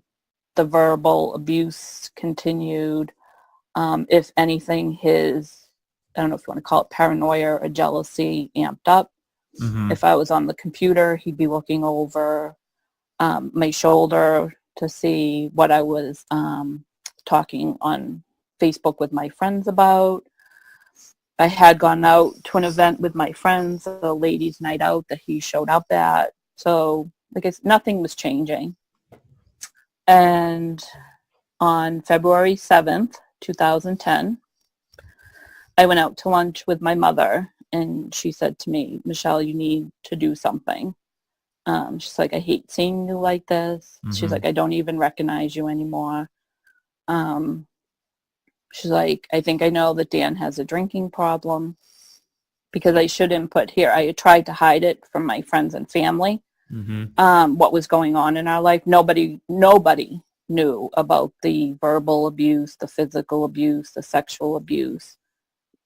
S3: verbal abuse continued. If anything, his, I don't know if you want to call it paranoia or jealousy, amped up. If I was on the computer, he'd be looking over my shoulder to see what I was talking on Facebook with my friends about. I had gone out to an event with my friends, a ladies' night out that he showed up at. So I guess nothing was changing. And on February 7th, 2010, I went out to lunch with my mother, and she said to me, Michelle, you need to do something. She's like, I hate seeing you like this. She's like, I don't even recognize you anymore. She's like, I think I know that Dan has a drinking problem, because I shouldn't put here. I had tried to hide it from my friends and family, what was going on in our life. Nobody knew about the verbal abuse, the physical abuse, the sexual abuse.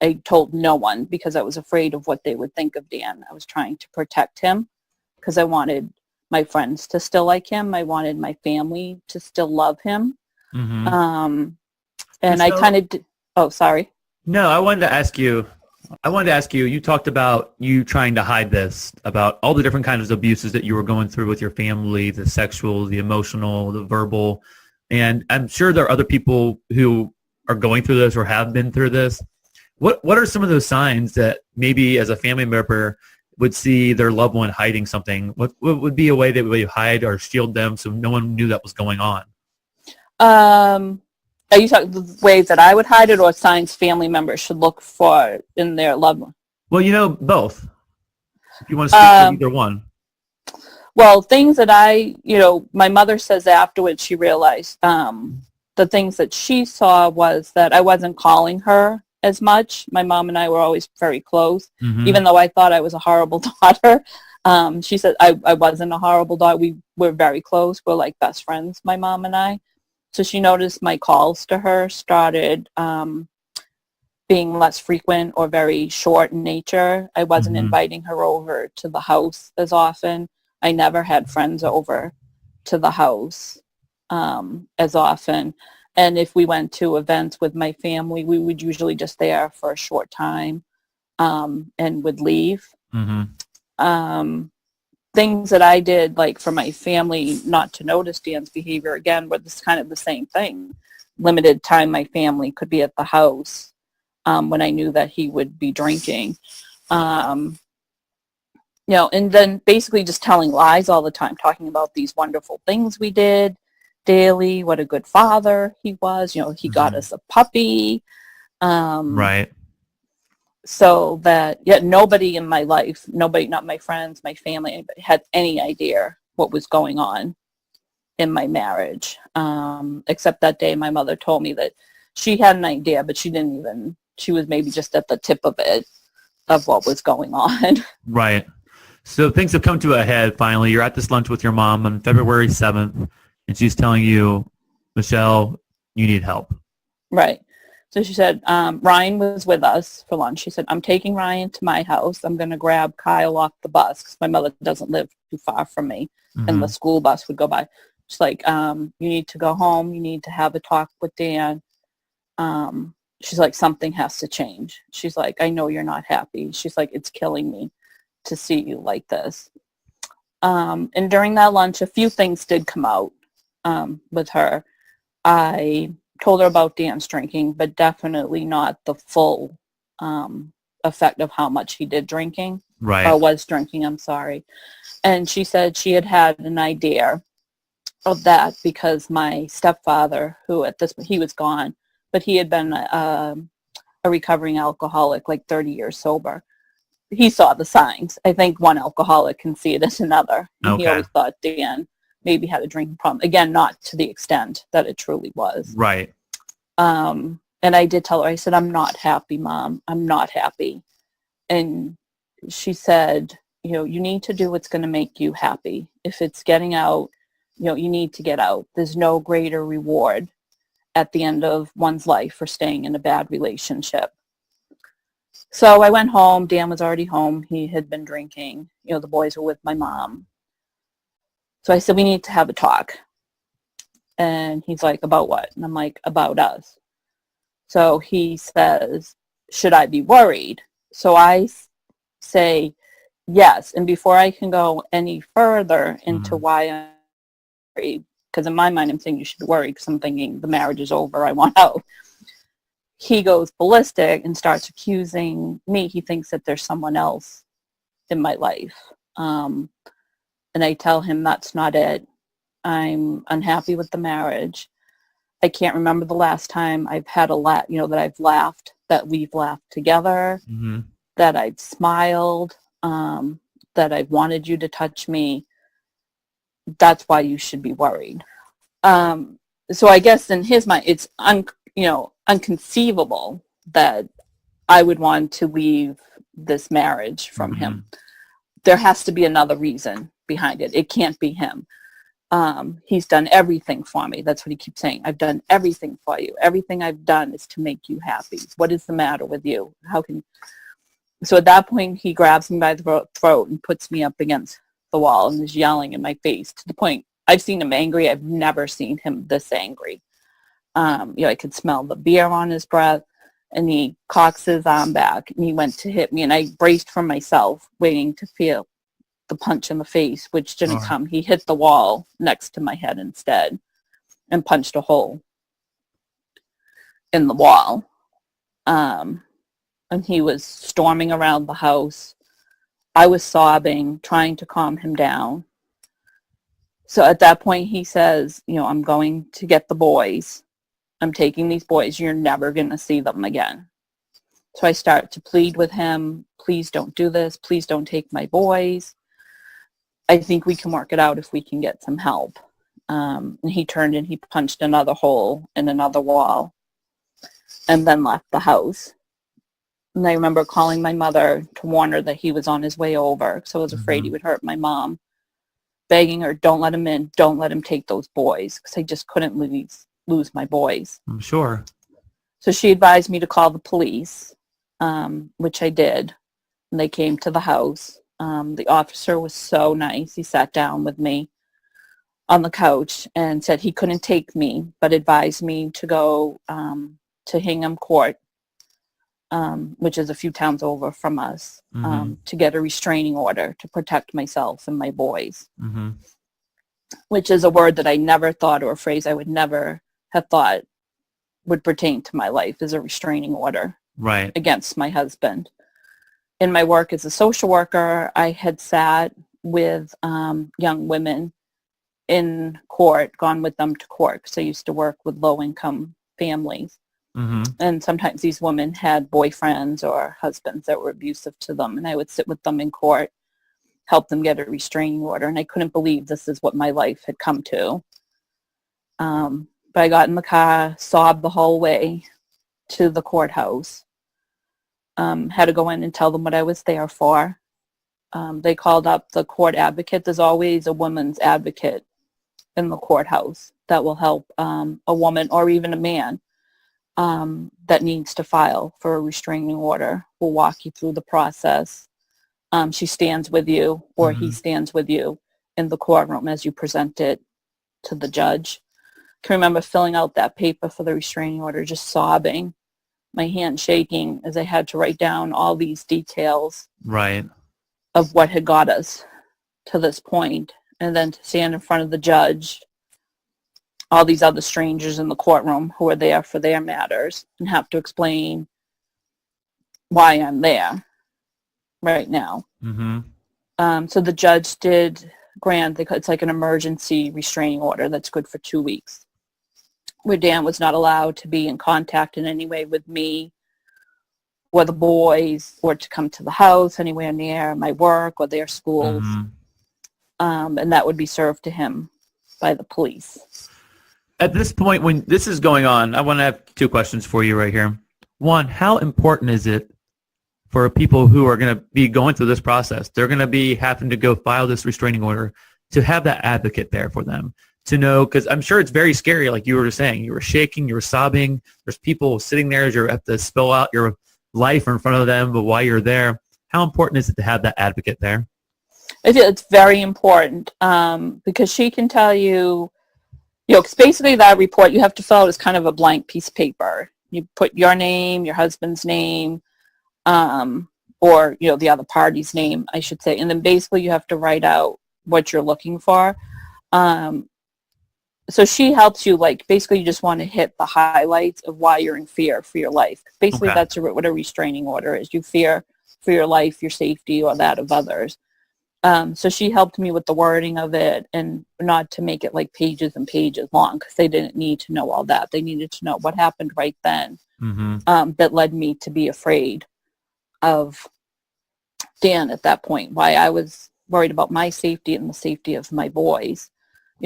S3: I told no one because I was afraid of what they would think of Dan. I was trying to protect him because I wanted my friends to still like him. I wanted my family to still love him. And so, I kind of did, oh, sorry.
S2: No, I wanted to ask you, you talked about you trying to hide this, about all the different kinds of abuses that you were going through with your family, the sexual, the emotional, the verbal. And I'm sure there are other people who are going through this or have been through this. What are some of those signs that maybe as a family member would see their loved one hiding something? What would be a way that we hide or shield them so no one knew that was going on?
S3: Are you talking the ways that I would hide it, or signs family members should look for in their loved one?
S2: Well, both. If you want to speak to either one.
S3: Well, things that my mother says afterwards she realized the things that she saw was that I wasn't calling her as much. My mom and I were always very close, even though I thought I was a horrible daughter. She said I wasn't a horrible daughter. We were very close. We're like best friends, my mom and I. So she noticed my calls to her started being less frequent or very short in nature. I wasn't inviting her over to the house as often. I never had friends over to the house as often. And if we went to events with my family, we would usually just there for a short time and would leave. Things that I did, like for my family not to notice Dan's behavior again, were this kind of the same thing. Limited time my family could be at the house when I knew that he would be drinking. And then basically just telling lies all the time, talking about these wonderful things we did daily, what a good father he was. He got us a puppy.
S2: Right.
S3: So that, yet nobody in my life, nobody, not my friends, my family, anybody, had any idea what was going on in my marriage. Except that day my mother told me that she had an idea, but she was maybe just at the tip of it, of what was going on.
S2: Right. So things have come to a head finally. You're at this lunch with your mom on February 7th, and she's telling you, Michelle, you need help.
S3: Right. So she said, Ryan was with us for lunch. She said, I'm taking Ryan to my house. I'm going to grab Kyle off the bus because my mother doesn't live too far from me, and the school bus would go by. She's like, you need to go home. You need to have a talk with Dan. She's like, something has to change. She's like, I know you're not happy. She's like, it's killing me to see you like this. And during that lunch, a few things did come out with her. I told her about Dan's drinking, but definitely not the full effect of how much he did drinking.
S2: Right.
S3: Or was drinking, I'm sorry. And she said she had an idea of that because my stepfather, who at this point, he was gone, but he had been a recovering alcoholic, like 30 years sober. He saw the signs. I think one alcoholic can see it as another. And He always thought Dan maybe had a drinking problem. Again, not to the extent that it truly was.
S2: Right.
S3: And I did tell her, I said, I'm not happy, Mom. I'm not happy. And she said, you need to do what's going to make you happy. If it's getting out, you need to get out. There's no greater reward at the end of one's life for staying in a bad relationship. So I went home. Dan was already home. He had been drinking. The boys were with my mom. So I said, we need to have a talk. And he's like, about what? And I'm like, about us. So he says, should I be worried? So I say, yes. And before I can go any further into why I'm worried, because in my mind I'm saying you should be worried because I'm thinking the marriage is over, I want out. He goes ballistic and starts accusing me. He thinks that there's someone else in my life. And I tell him that's not it. I'm unhappy with the marriage. I can't remember the last time I've had that I've laughed, that we've laughed together, that I've smiled, that I've wanted you to touch me. That's why you should be worried. So I guess in his mind, it's unconceivable that I would want to leave this marriage from him. There has to be another reason behind it. It can't be him. He's done everything for me. That's what he keeps saying. I've done everything for you. Everything I've done is to make you happy. What is the matter with you? So at that point, he grabs me by the throat and puts me up against the wall and is yelling in my face to the point I've seen him angry. I've never seen him this angry. I could smell the beer on his breath, and he cocks his arm back and he went to hit me, and I braced for myself, waiting to feel the punch in the face, which didn't come. He hit the wall next to my head instead and punched a hole in the wall. And he was storming around the house. I was sobbing, trying to calm him down. So at that point, he says, I'm going to get the boys. I'm taking these boys. You're never going to see them again. So I start to plead with him, please don't do this. Please don't take my boys. I think we can work it out if we can get some help. And he turned and he punched another hole in another wall and then left the house. And I remember calling my mother to warn her that he was on his way over because I was afraid he would hurt my mom, begging her, don't let him in, don't let him take those boys, because I just couldn't lose my boys.
S2: I'm sure.
S3: So she advised me to call the police, which I did. And they came to the house. The officer was so nice. He sat down with me on the couch and said he couldn't take me, but advised me to go to Hingham Court, which is a few towns over from us, to get a restraining order to protect myself and my boys, which is a word that I never thought, or a phrase I would never have thought would pertain to my life, is a restraining order against my husband. In my work as a social worker, I had sat with young women in court, gone with them to court, because I used to work with low-income families. And sometimes these women had boyfriends or husbands that were abusive to them, and I would sit with them in court, help them get a restraining order, and I couldn't believe this is what my life had come to. But I got in the car, sobbed the whole way to the courthouse, had to go in and tell them what I was there for. They called up the court advocate. There's always a woman's advocate in the courthouse that will help a woman or even a man that needs to file for a restraining order. Will walk you through the process. She stands with you, or he stands with you in the courtroom as you present it to the judge. I can remember filling out that paper for the restraining order, just sobbing, my hand shaking as I had to write down all these details of what had got us to this point, and then to stand in front of the judge, all these other strangers in the courtroom who are there for their matters, and have to explain why I'm there right now. So the judge did grant, it's like an emergency restraining order that's good for 2 weeks, where Dan was not allowed to be in contact in any way with me or the boys, or to come to the house anywhere near my work or their schools. And that would be served to him by the police.
S2: At this point, when this is going on, I want to have 2 questions for you right here. One, how important is it for people who are going to be going through this process? They're going to be having to go file this restraining order, to have that advocate there for them, to know, because I'm sure it's very scary, like you were saying. You were shaking, you were sobbing. There's people sitting there as you have to spill out your life in front of them, but while you're there, how important is it to have that advocate there?
S3: I feel it's very important, because she can tell you, because basically that report you have to fill out is kind of a blank piece of paper. You put your name, your husband's name, or, the other party's name, I should say. And then basically you have to write out what you're looking for. So she helps you, basically you just want to hit the highlights of why you're in fear for your life. Basically that's what a restraining order is. You fear for your life, your safety, or that of others. So she helped me with the wording of it, and not to make it like pages and pages long, because they didn't need to know all that. They needed to know what happened right then that led me to be afraid of Dan at that point, why I was worried about my safety and the safety of my boys.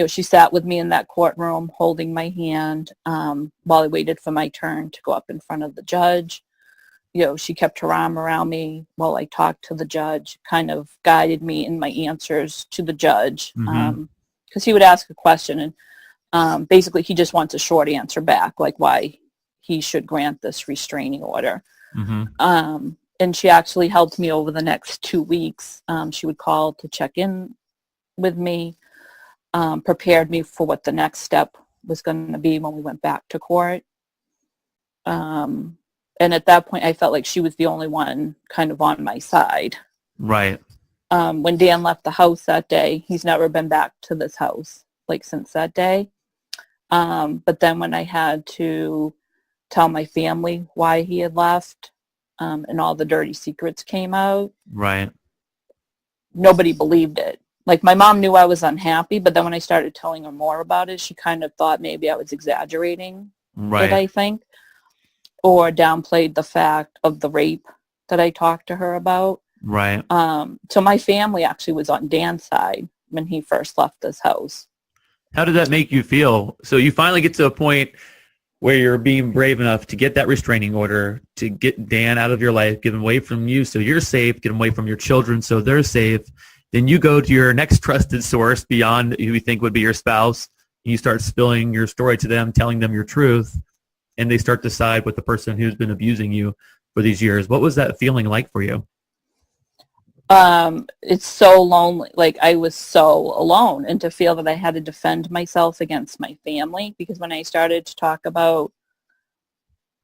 S3: She sat with me in that courtroom holding my hand while I waited for my turn to go up in front of the judge. She kept her arm around me while I talked to the judge, kind of guided me in my answers to the judge, because he would ask a question, and basically he just wants a short answer back, like why he should grant this restraining order. And she actually helped me over the next 2 weeks. She would call to check in with me, prepared me for what the next step was going to be when we went back to court. And at that point, I felt like she was the only one kind of on my side. When Dan left the house that day, he's never been back to this house, since that day. But then when I had to tell my family why he had left, and all the dirty secrets came out, nobody believed it. Like my mom knew I was unhappy, but then when I started telling her more about it, she kind of thought maybe I was exaggerating it,
S2: Right.
S3: I think, or downplayed the fact of the rape that I talked to her about.
S2: Right.
S3: So my family actually was on Dan's side when he first left this house.
S2: How did that make you feel? So you finally get to a point where you're being brave enough to get that restraining order, to get Dan out of your life, get him away from you so you're safe, get him away from your children so they're safe. Then you go to your next trusted source beyond who you think would be your spouse. And you start spilling your story to them, telling them your truth, and they start to side with the person who's been abusing you for these years. What was that feeling like for you?
S3: It's so lonely. Like I was so alone, and to feel that I had to defend myself against my family, because when I started to talk about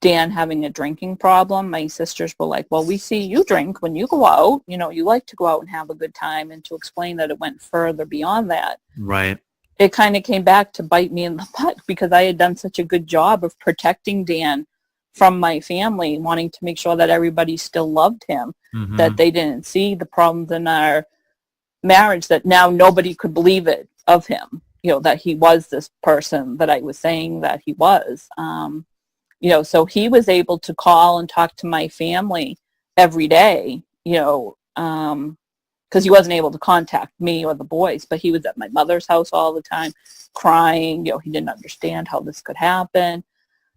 S3: Dan having a drinking problem, my sisters were like, well, we see you drink when you go out, you know, you like to go out and have a good time. And to explain that it went further beyond that,
S2: Right.
S3: it kind of came back to bite me in the butt, because I had done such a good job of protecting Dan from my family, wanting to make sure that everybody still loved him,
S2: Mm-hmm.
S3: that they didn't see the problems in our marriage, that now nobody could believe it of him, you know, that he was this person that I was saying that he was. You know, so he was able to call and talk to my family every day, you know, because he wasn't able to contact me or the boys, but he was at my mother's house all the time crying. You know, he didn't understand how this could happen.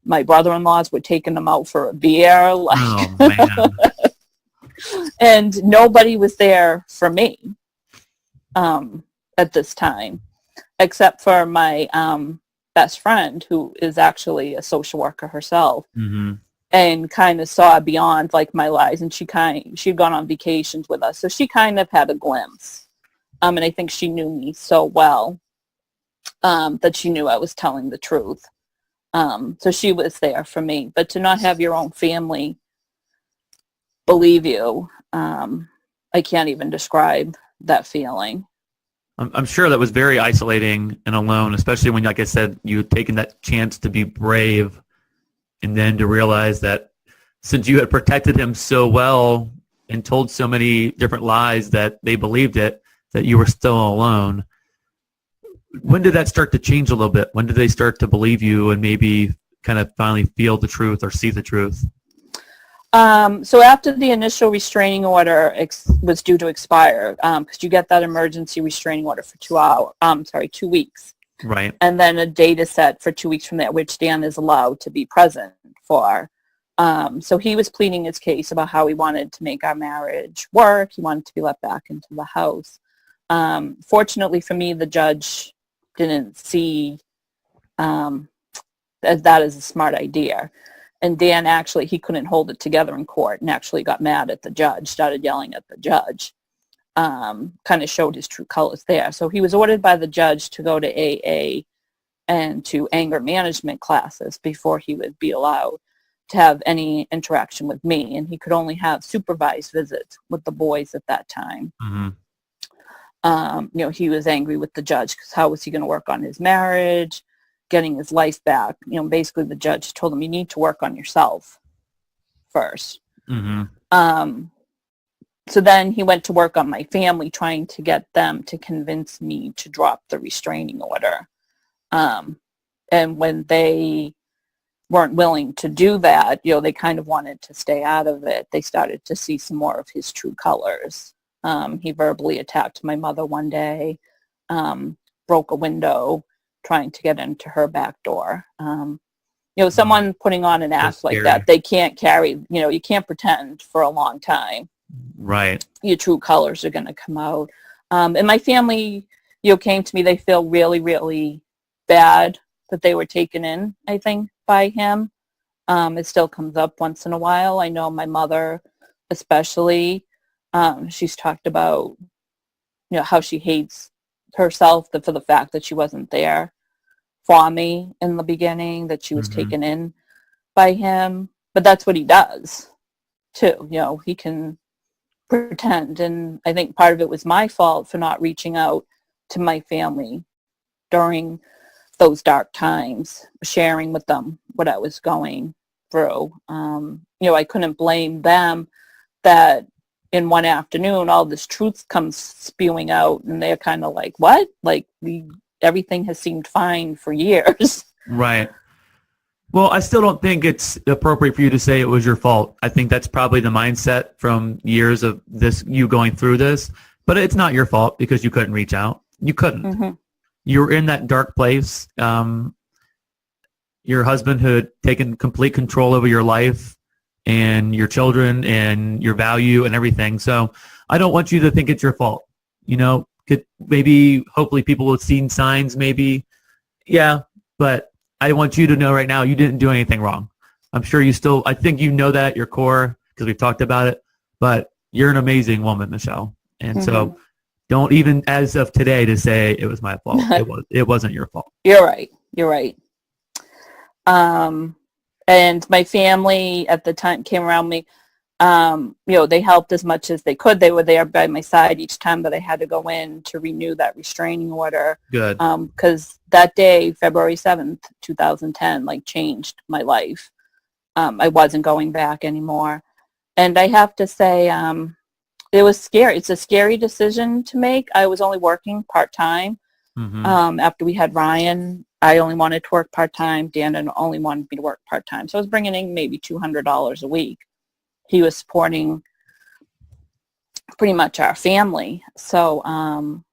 S3: My brother-in-laws were taking him out for a beer, like,
S2: Oh, man.
S3: and nobody was there for me at this time, except for my best friend, who is actually a social worker herself,
S2: Mm-hmm.
S3: and kind of saw beyond like my lies, and she'd gone on vacations with us, so she kind of had a glimpse, and I think she knew me so well that she knew I was telling the truth. So she was there for me, but to not have your own family believe you, I can't even describe that feeling.
S2: I'm sure that was very isolating and alone, especially when, like I said, you had taken that chance to be brave, and then to realize that since you had protected him so well and told so many different lies that they believed it, that you were still alone. When did that start to change a little bit? When did they start to believe you and maybe kind of finally feel the truth or see the truth?
S3: So after the initial restraining order was due to expire, because you get that emergency restraining order for 2 weeks.
S2: Right.
S3: And then a data set for 2 weeks from there, which Dan is allowed to be present for. So he was pleading his case about how he wanted to make our marriage work. He wanted to be let back into the house. Fortunately for me, the judge didn't see that as a smart idea. And Dan actually, he couldn't hold it together in court and actually got mad at the judge, started yelling at the judge, kind of showed his true colors there. So he was ordered by the judge to go to AA and to anger management classes before he would be allowed to have any interaction with me. And he could only have supervised visits with the boys at that time.
S2: Mm-hmm.
S3: You know, he was angry with the judge because how was he going to work on his marriage, getting his life back? You know, basically the judge told him, you need to work on yourself first.
S2: Mm-hmm.
S3: So then he went to work on my family, trying to get them to convince me to drop the restraining order. And when they weren't willing to do that, you know, they kind of wanted to stay out of it. They started to see some more of his true colors. He verbally attacked my mother one day, broke a window, trying to get into her back door. You know, someone putting on an act like that, they can't carry, you know, you can't pretend for a long time.
S2: Right.
S3: Your true colors are going to come out. And my family, you know, came to me, they feel really, really bad that they were taken in, I think, by him. It still comes up once in a while. I know my mother, especially, she's talked about, you know, how she hates herself for the fact that she wasn't there for me in the beginning, that she was
S2: Mm-hmm.
S3: taken in by him. But that's what he does, too. You know, he can pretend. And I think part of it was my fault for not reaching out to my family during those dark times, sharing with them what I was going through. You know, I couldn't blame them that in one afternoon, all this truth comes spewing out, and they're kind of like, what? Like, everything has seemed fine for years.
S2: Right. Well, I still don't think it's appropriate for you to say it was your fault. I think that's probably the mindset from years of you going through this. But it's not your fault because you couldn't reach out. You couldn't.
S3: Mm-hmm.
S2: You were in that dark place. Your husband had taken complete control over your life and your children and your value and everything. So I don't want you to think it's your fault. Maybe, hopefully people have seen signs, maybe. Yeah, but I want you to know right now you didn't do anything wrong. I'm sure I think you know that at your core because we've talked about it, but you're an amazing woman, Michelle. And so don't even, as of today, to say it was my fault. It wasn't your fault.
S3: You're right. And my family at the time came around me. They helped as much as they could. They were there by my side each time that I had to go in to renew that restraining order.
S2: Good.
S3: Because that day, February 7th, 2010, changed my life. I wasn't going back anymore. And I have to say, it was scary. It's a scary decision to make. I was only working part-time. Mm-hmm. After we had Ryan, I only wanted to work part-time. Dan only wanted me to work part-time. So I was bringing in maybe $200 a week. He was supporting pretty much our family. So, and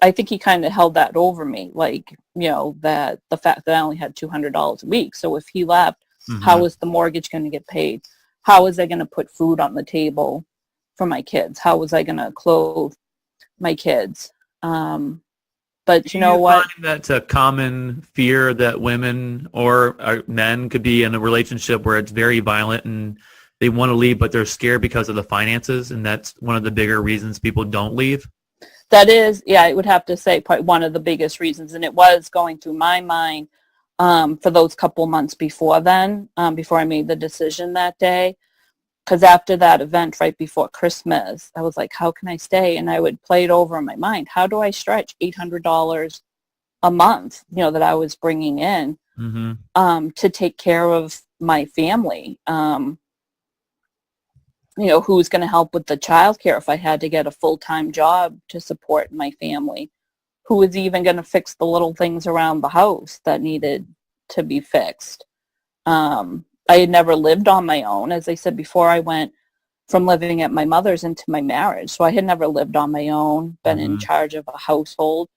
S3: I think he kind of held that over me, that the fact that I only had $200 a week. So if he left, mm-hmm. How was the mortgage going to get paid? How was I going to put food on the table for my kids? How was I going to clothe my kids? But you know what?
S2: That's a common fear that women or men could be in a relationship where it's very violent and they want to leave, but they're scared because of the finances, and that's one of the bigger reasons people don't leave.
S3: That is, I would have to say one of the biggest reasons, and it was going through my mind for those couple months before then, before I made the decision that day. Because after that event right before Christmas, I was like, how can I stay? And I would play it over in my mind. How do I stretch $800 a month, that I was bringing in mm-hmm. To take care of my family? Who's going to help with the childcare if I had to get a full-time job to support my family? Who was even going to fix the little things around the house that needed to be fixed? I had never lived on my own. As I said before, I went from living at my mother's into my marriage. So I had never lived on my own, been mm-hmm. in charge of a household.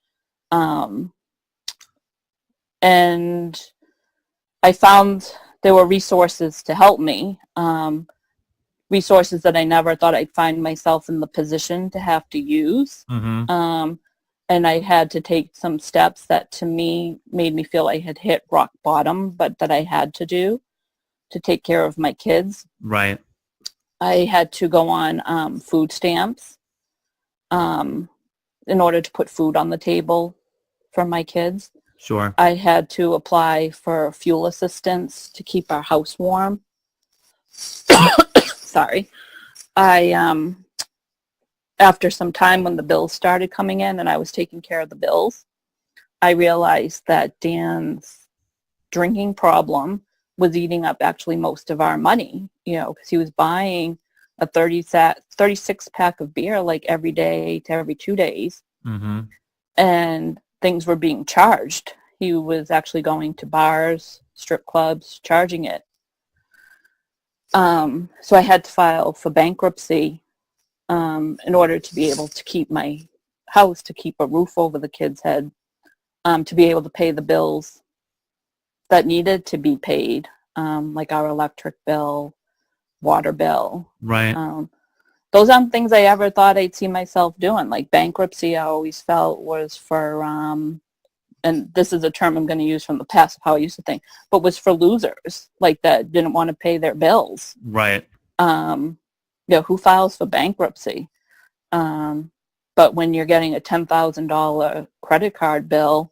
S3: And I found there were resources to help me, resources that I never thought I'd find myself in the position to have to use. Mm-hmm. And I had to take some steps that to me made me feel I had hit rock bottom, but that I had to do to take care of my kids.
S2: Right.
S3: I had to go on food stamps in order to put food on the table for my kids.
S2: Sure.
S3: I had to apply for fuel assistance to keep our house warm. Sorry. After some time when the bills started coming in and I was taking care of the bills, I realized that Dan's drinking problem was eating up actually most of our money, because he was buying a 36 pack of beer every day to every 2 days. Mm-hmm. And things were being charged. He was actually going to bars, strip clubs, charging it. So I had to file for bankruptcy in order to be able to keep my house, to keep a roof over the kids' head, to be able to pay the bills that needed to be paid, like our electric bill, water bill.
S2: Right.
S3: Those aren't things I ever thought I'd see myself doing. Like bankruptcy, I always felt was for, and this is a term I'm going to use from the past of how I used to think, but was for losers, that didn't want to pay their bills.
S2: Right.
S3: Who files for bankruptcy? But when you're getting a $10,000 credit card bill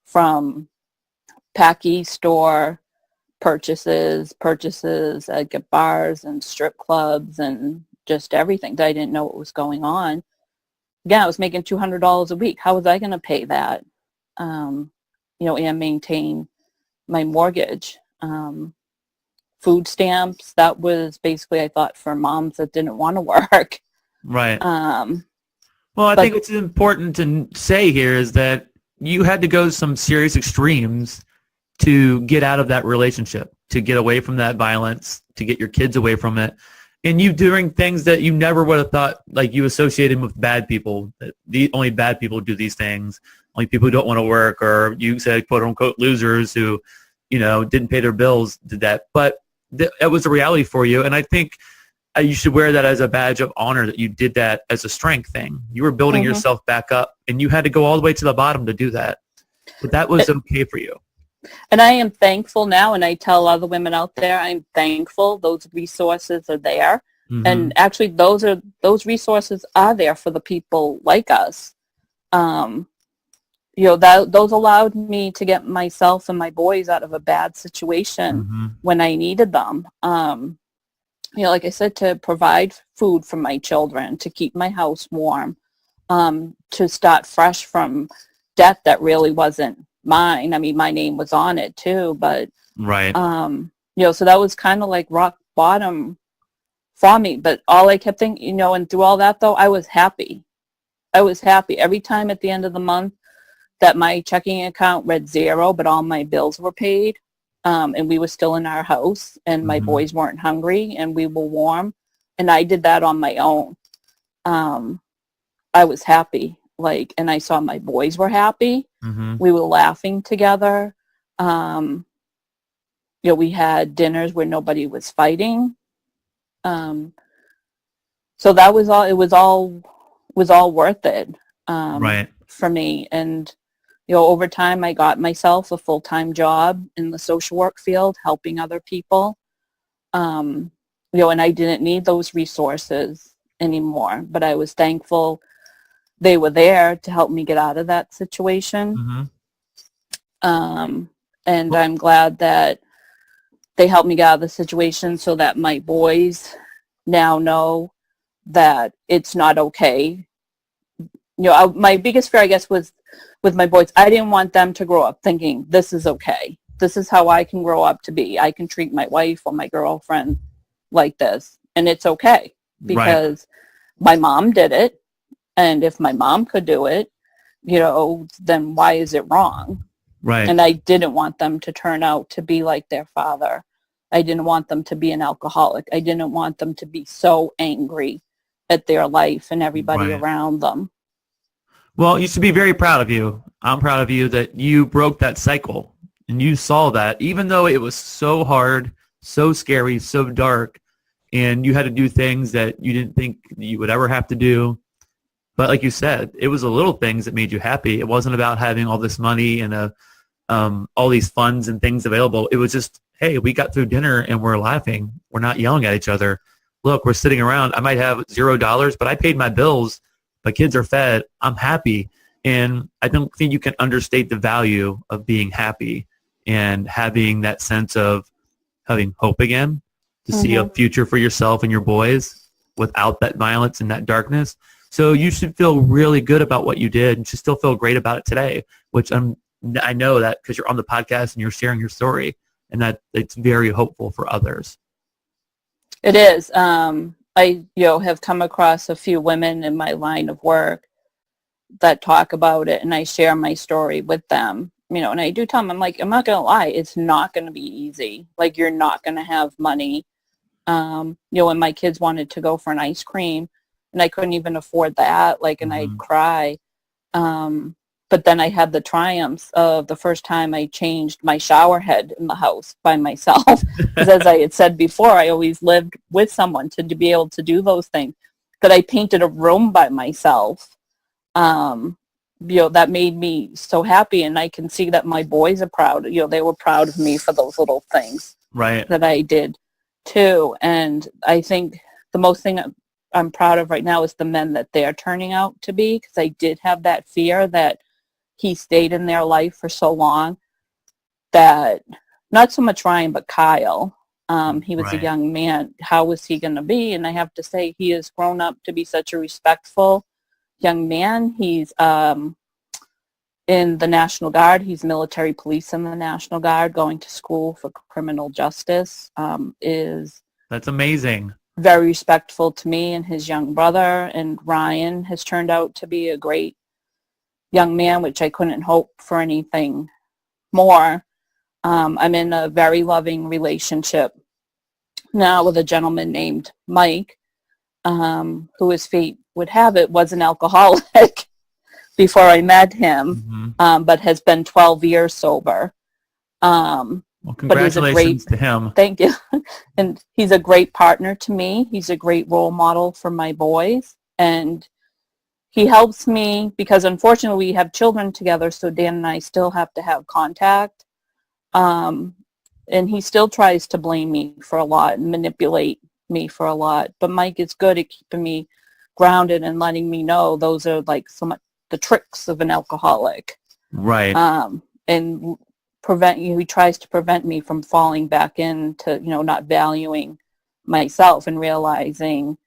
S3: from Packy store purchases at bars and strip clubs and just everything, that I didn't know what was going on. Again, I was making $200 a week. How was I going to pay that? And maintain my mortgage for food stamps. That was basically, I thought, for moms that didn't want to work.
S2: Right.
S3: Um,
S2: Well, I
S3: but
S2: think what's important to say here is that you had to go to some serious extremes to get out of that relationship, to get away from that violence, to get your kids away from it. And you doing things that you never would have thought, like you associated with bad people, that only bad people do these things, only people who don't want to work, or you said quote unquote losers who, didn't pay their bills did that. But that was a reality for you. And I think you should wear that as a badge of honor that you did that as a strength thing. You were building yourself back up, and you had to go all the way to the bottom to do that. But that was okay for you.
S3: And I am thankful now, and I tell other women out there, I'm thankful those resources are there.
S2: Mm-hmm.
S3: And actually, those resources are there for the people like us. Those allowed me to get myself and my boys out of a bad situation when I needed them. Like I said, to provide food for my children, to keep my house warm, to start fresh from debt that really wasn't mine. I mean, my name was on it too, but
S2: right.
S3: So that was kind of like rock bottom for me. But all I kept thinking, and through all that though, I was happy. I was happy every time at the end of the month that my checking account read zero, but all my bills were paid. And we were still in our house, and my boys weren't hungry, and we were warm. And I did that on my own. I was happy, and I saw my boys were happy. We were laughing together. We had dinners where nobody was fighting. So that was all. It was all worth it.
S2: Right.
S3: For me. And over time, I got myself a full-time job in the social work field, helping other people. And I didn't need those resources anymore, but I was thankful they were there to help me get out of that situation. And I'm glad that they helped me get out of the situation so that my boys now know that it's not okay. My biggest fear, I guess, was with my boys, I didn't want them to grow up thinking this is okay. This is how I can grow up to be. I can treat my wife or my girlfriend like this, and it's okay because my mom did it. And if my mom could do it, then why is it wrong?
S2: Right.
S3: And I didn't want them to turn out to be like their father. I didn't want them to be an alcoholic. I didn't want them to be so angry at their life and everybody around them.
S2: Well, you should be very proud of you. I'm proud of you that you broke that cycle and you saw that, even though it was so hard, so scary, so dark, and you had to do things that you didn't think you would ever have to do. But like you said, it was the little things that made you happy. It wasn't about having all this money and all these funds and things available. It was just, hey, we got through dinner and we're laughing. We're not yelling at each other. Look, we're sitting around. I might have $0, but I paid my bills. My kids are fed. I'm happy. And I don't think you can understate the value of being happy and having that sense of having hope again, to see a future for yourself and your boys without that violence and that darkness. So you should feel really good about what you did and should still feel great about it today, which I know that because you're on the podcast and you're sharing your story, and that it's very hopeful for others.
S3: It is. I have come across a few women in my line of work that talk about it, and I share my story with them. And I do tell them, I'm like, I'm not going to lie, it's not going to be easy. Like, you're not going to have money. When my kids wanted to go for an ice cream, and I couldn't even afford that, and I'd cry. But then I had the triumphs of the first time I changed my shower head in the house by myself. Because as I had said before, I always lived with someone to be able to do those things. But I painted a room by myself. That made me so happy. And I can see that my boys are proud. They were proud of me for those little things that I did too. And I think the most thing I'm proud of right now is the men that they're turning out to be, because I did have that fear that he stayed in their life for so long that, not so much Ryan, but Kyle, he was a young man. How was he going to be? And I have to say, he has grown up to be such a respectful young man. He's in the National Guard. He's military police in the National Guard, going to school for criminal justice. Is
S2: That's amazing.
S3: very respectful to me and his young brother. And Ryan has turned out to be a great young man, which I couldn't hope for anything more. I'm in a very loving relationship now with a gentleman named Mike, who, as fate would have it, was an alcoholic before I met him, but has been 12 years sober.
S2: Well, congratulations to him.
S3: Thank you. And he's a great partner to me. He's a great role model for my boys. And he helps me because, unfortunately, we have children together, so Dan and I still have to have contact. And he still tries to blame me for a lot and manipulate me for a lot. But Mike is good at keeping me grounded and letting me know those are like the tricks of an alcoholic.
S2: Right.
S3: And he tries to prevent me from falling back into, not valuing myself and realizing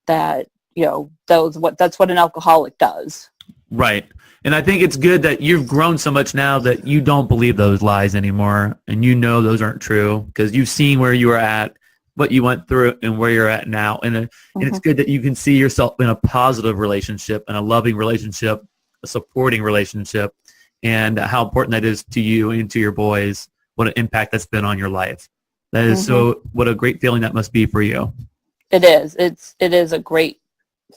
S3: that, that's what an alcoholic does.
S2: Right. And I think it's good that you've grown so much now that you don't believe those lies anymore, and those aren't true because you've seen where you were at, what you went through, and where you're at now. And it's good that you can see yourself in a positive relationship, and a loving relationship, a supporting relationship, and how important that is to you and to your boys, what an impact that's been on your life. That is what a great feeling that must be for you.
S3: It is. It is a great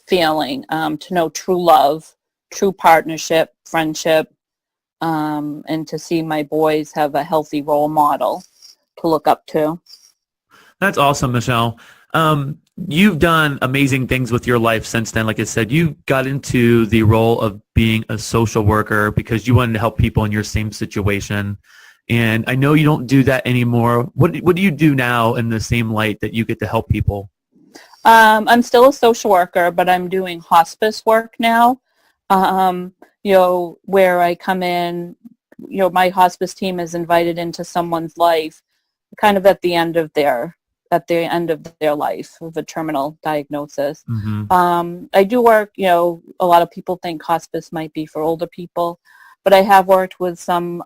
S3: feeling to know true love, true partnership, friendship, and to see my boys have a healthy role model to look up to.
S2: That's awesome, Michelle. You've done amazing things with your life since then. Like I said, you got into the role of being a social worker because you wanted to help people in your same situation. And I know you don't do that anymore. What do you do now in the same light that you get to help people?
S3: I'm still a social worker, but I'm doing hospice work now. Where I come in, my hospice team is invited into someone's life kind of at the end of their life of a terminal diagnosis. I do work, a lot of people think hospice might be for older people, but I have worked with some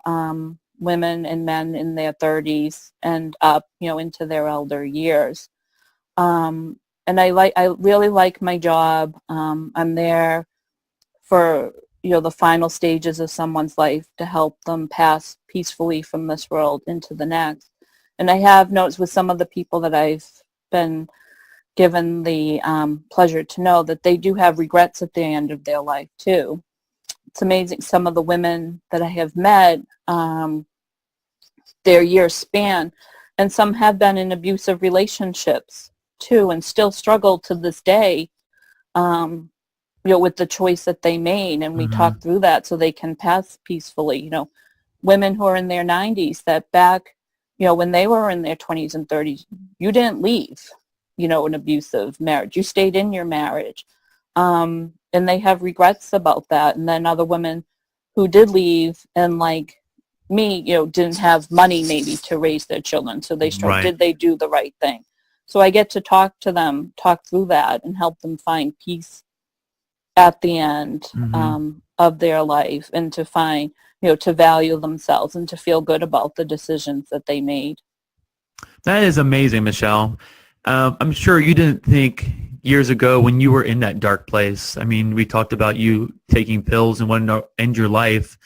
S3: women and men in their 30s and up, into their elder years. And I really like my job. I'm there for, the final stages of someone's life to help them pass peacefully from this world into the next. And I have noticed with some of the people that I've been given the pleasure to know that they do have regrets at the end of their life too. It's amazing. Some of the women that I have met, their years span, and some have been in abusive relationships too and still struggle to this day, with the choice that they made. And we talk through that so they can pass peacefully. Women who are in their 90s that back, when they were in their 20s and 30s, you didn't leave, an abusive marriage. You stayed in your marriage. And they have regrets about that. And then other women who did leave and like me, didn't have money maybe to raise their children. So they struggled. Did they do the right thing? So I get to talk to them, talk through that and help them find peace at the end of their life and to find, to value themselves and to feel good about the decisions that they made.
S2: That is amazing, Michelle. I'm sure you didn't think years ago when you were in that dark place. I mean, we talked about you taking pills and wanting to end your life,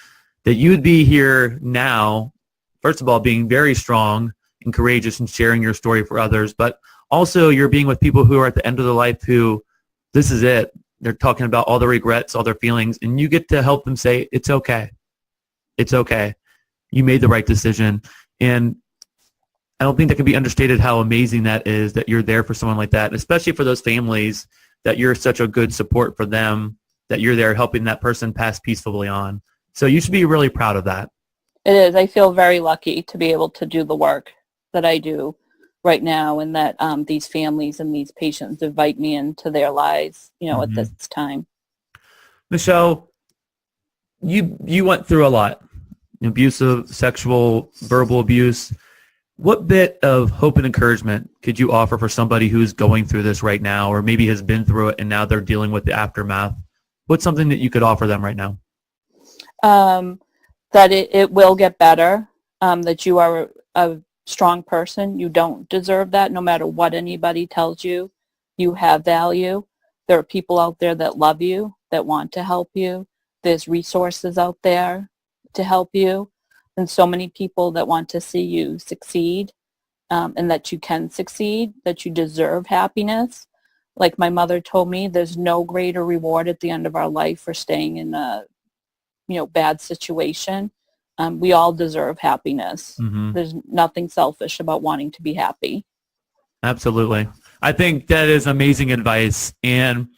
S2: that you would be here now, first of all, being very strong and courageous and sharing your story for others, but also you're being with people who are at the end of their life who, this is it. They're talking about all the regrets, all their feelings, and you get to help them say, it's okay. It's okay. You made the right decision. And I don't think that can be understated how amazing that is, that you're there for someone like that, especially for those families, that you're such a good support for them, that you're there helping that person pass peacefully on. So you should be really proud of that.
S3: It is. I feel very lucky to be able to do the work that I do right now, and that these families and these patients invite me into their lives, at this time.
S2: Michelle, you went through a lot, abusive, sexual, verbal abuse. What bit of hope and encouragement could you offer for somebody who's going through this right now, or maybe has been through it and now they're dealing with the aftermath? What's something that you could offer them right now?
S3: that it will get better, that you are a strong person. You don't deserve that no matter what anybody tells you. You have value. There are people out there that love you, that want to help you. There's resources out there to help you, and so many people that want to see you succeed, and that you can succeed, that you deserve happiness. Like my mother told me, there's no greater reward at the end of our life for staying in a bad situation. We all deserve happiness.
S2: Mm-hmm.
S3: There's nothing selfish about wanting to be happy.
S2: Absolutely. I think that is amazing advice. And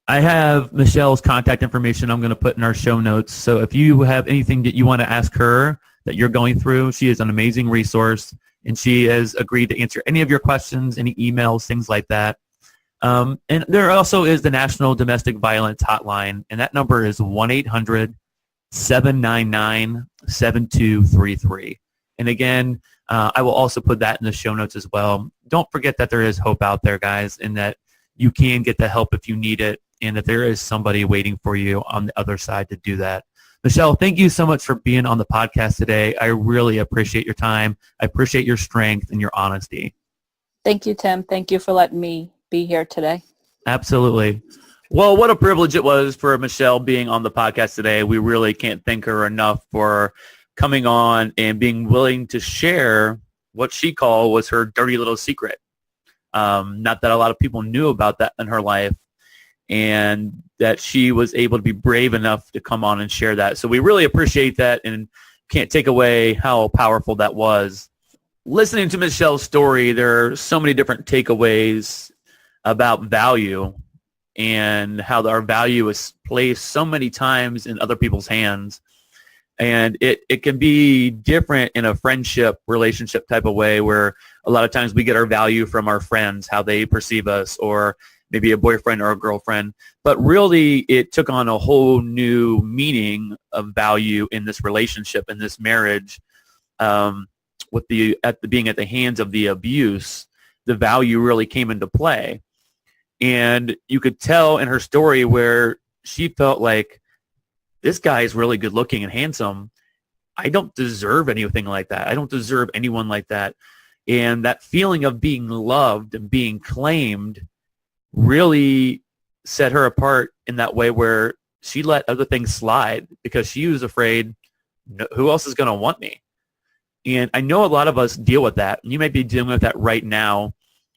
S2: I have Michelle's contact information I'm going to put in our show notes. So if you have anything that you want to ask her that you're going through, she is an amazing resource, and she has agreed to answer any of your questions, any emails, things like that. And there also is the National Domestic Violence Hotline, and that number is 1-800-799-7233. And again, I will also put that in the show notes as well. Don't forget that there is hope out there, guys, and that you can get the help if you need it, and that there is somebody waiting for you on the other side to do that. Michelle, thank you so much for being on the podcast today. I really appreciate your time. I appreciate your strength and your honesty.
S3: Thank you, Tim. Thank you for letting me be here today.
S2: Absolutely. Well, what a privilege it was for Michelle being on the podcast today. We really can't thank her enough for coming on and being willing to share what she called was her dirty little secret. Not that a lot of people knew about that in her life, and that she was able to be brave enough to come on and share that. So we really appreciate that, and can't take away how powerful that was. Listening to Michelle's story, there are so many different takeaways about value and how our value is placed so many times in other people's hands. And it can be different in a friendship, relationship type of way, where a lot of times we get our value from our friends, how they perceive us, or maybe a boyfriend or a girlfriend. But really, it took on a whole new meaning of value in this relationship, in this marriage, with being at the hands of the abuse. The value really came into play. And you could tell in her story where she felt like, this guy is really good looking and handsome. I don't deserve anything like that. I don't deserve anyone like that. And that feeling of being loved and being claimed really set her apart in that way, where she let other things slide because she was afraid, who else is going to want me? And I know a lot of us deal with that. You might be dealing with that right now,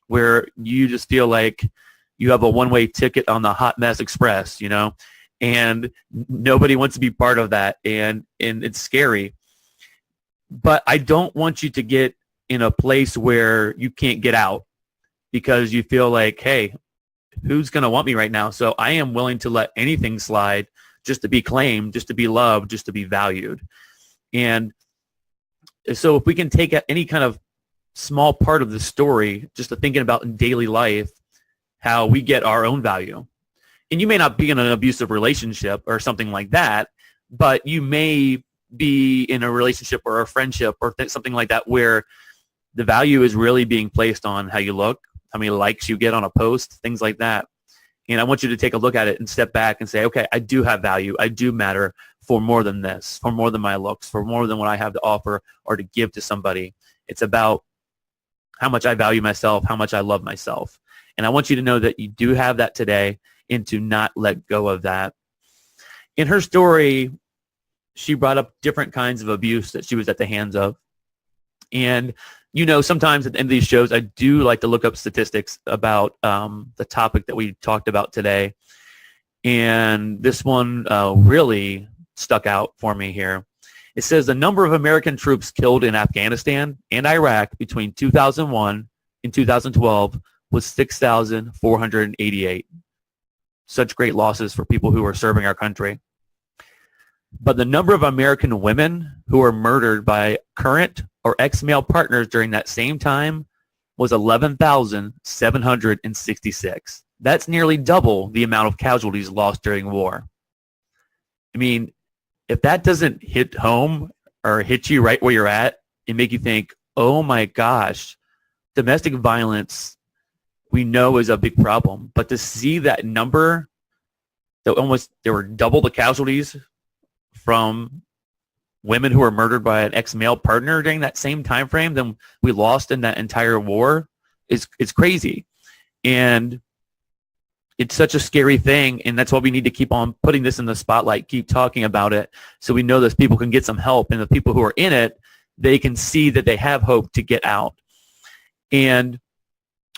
S2: where you just feel like you have a one-way ticket on the Hot Mess Express, and nobody wants to be part of that, and it's scary. But I don't want you to get in a place where you can't get out because you feel like, hey, who's going to want me right now? So I am willing to let anything slide just to be claimed, just to be loved, just to be valued. And so if we can take any kind of small part of the story, just to thinking about in daily life, how we get our own value. And you may not be in an abusive relationship or something like that, but you may be in a relationship or a friendship or something like that where the value is really being placed on how you look, how many likes you get on a post, things like that. And I want you to take a look at it and step back and say, okay, I do have value. I do matter for more than this, for more than my looks, for more than what I have to offer or to give to somebody. It's about how much I value myself, how much I love myself. And I want you to know that you do have that today, and to not let go of that. In her story, she brought up different kinds of abuse that she was at the hands of. And, sometimes at the end of these shows, I do like to look up statistics about the topic that we talked about today. And this one really stuck out for me here. It says the number of American troops killed in Afghanistan and Iraq between 2001 and 2012 was 6,488. Such great losses for people who are serving our country. But the number of American women who were murdered by current or ex-male partners during that same time was 11,766. That's nearly double the amount of casualties lost during war. I mean, if that doesn't hit home or hit you right where you're at and make you think, oh my gosh, domestic violence we know is a big problem. But to see that number, there were double the casualties from women who were murdered by an ex-male partner during that same time frame than we lost in that entire war is crazy. And it's such a scary thing, and that's why we need to keep on putting this in the spotlight, keep talking about it, so we know those people can get some help, and the people who are in it, they can see that they have hope to get out. And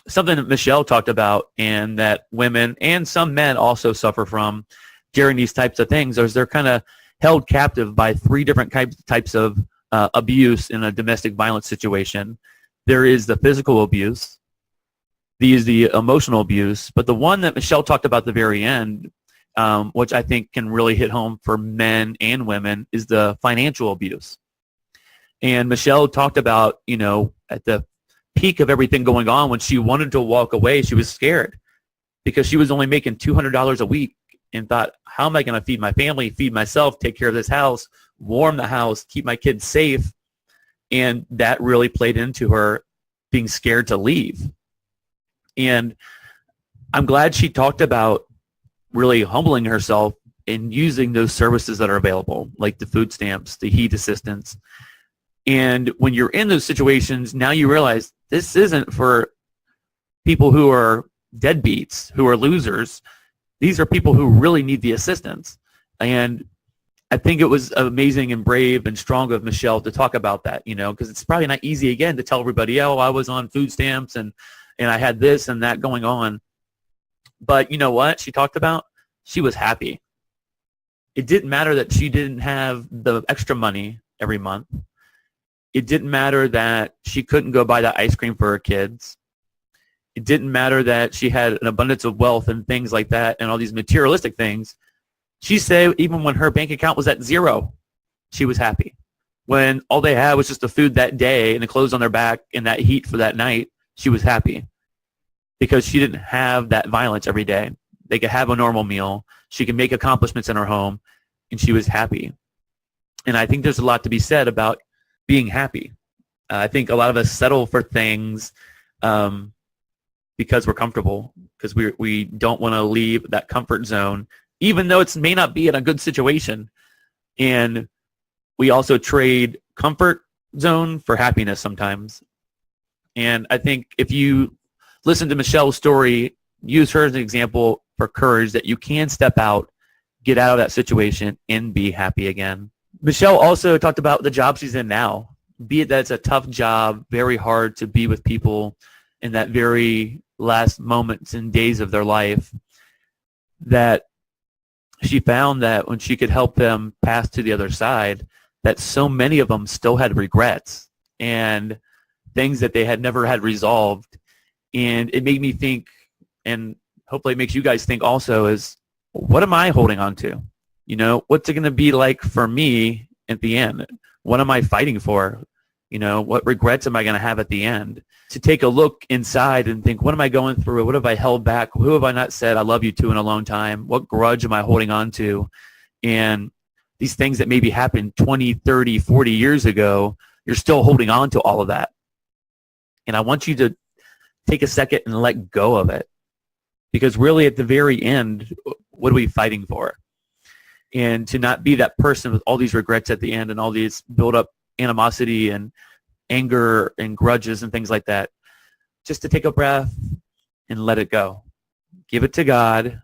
S2: something that Michelle talked about, and that women and some men also suffer from during these types of things, is they're kind of held captive by three different types of abuse in a domestic violence situation. There is the physical abuse, the emotional abuse, but the one that Michelle talked about at the very end, which I think can really hit home for men and women, is the financial abuse. And Michelle talked about, at the peak of everything going on, when she wanted to walk away, she was scared because she was only making $200 a week and thought, how am I going to feed my family, feed myself, take care of this house, warm the house, keep my kids safe? And that really played into her being scared to leave. And I'm glad she talked about really humbling herself and using those services that are available, like the food stamps, the heat assistance. And when you're in those situations, now you realize this isn't for people who are deadbeats, who are losers. These are people who really need the assistance. And I think it was amazing and brave and strong of Michelle to talk about that, because it's probably not easy, again, to tell everybody, oh, I was on food stamps and I had this and that going on. But you know what she talked about? She was happy. It didn't matter that she didn't have the extra money every month. It didn't matter that she couldn't go buy that ice cream for her kids. It didn't matter that she had an abundance of wealth and things like that and all these materialistic things. She said even when her bank account was at zero, she was happy. When all they had was just the food that day and the clothes on their back and that heat for that night, she was happy because she didn't have that violence every day. They could have a normal meal. She could make accomplishments in her home, and she was happy. And I think there's a lot to be said about being happy. I think a lot of us settle for things because we're comfortable, because we don't want to leave that comfort zone, even though it may not be in a good situation. And we also trade comfort zone for happiness sometimes. And I think if you listen to Michelle's story, use her as an example for courage that you can step out, get out of that situation, and be happy again. Michelle also talked about the job she's in now, be it that it's a tough job, very hard to be with people in that very last moments and days of their life, that she found that when she could help them pass to the other side, that so many of them still had regrets and things that they had never had resolved. And it made me think, and hopefully it makes you guys think also, is what am I holding on to? What's it going to be like for me at the end? What am I fighting for? What regrets am I going to have at the end? To take a look inside and think, what am I going through? What have I held back? Who have I not said I love you to in a long time? What grudge am I holding on to? And these things that maybe happened 20, 30, 40 years ago, you're still holding on to all of that. And I want you to take a second and let go of it. Because really at the very end, what are we fighting for? And to not be that person with all these regrets at the end and all these build up animosity and anger and grudges and things like that. Just to take a breath and let it go. Give it to God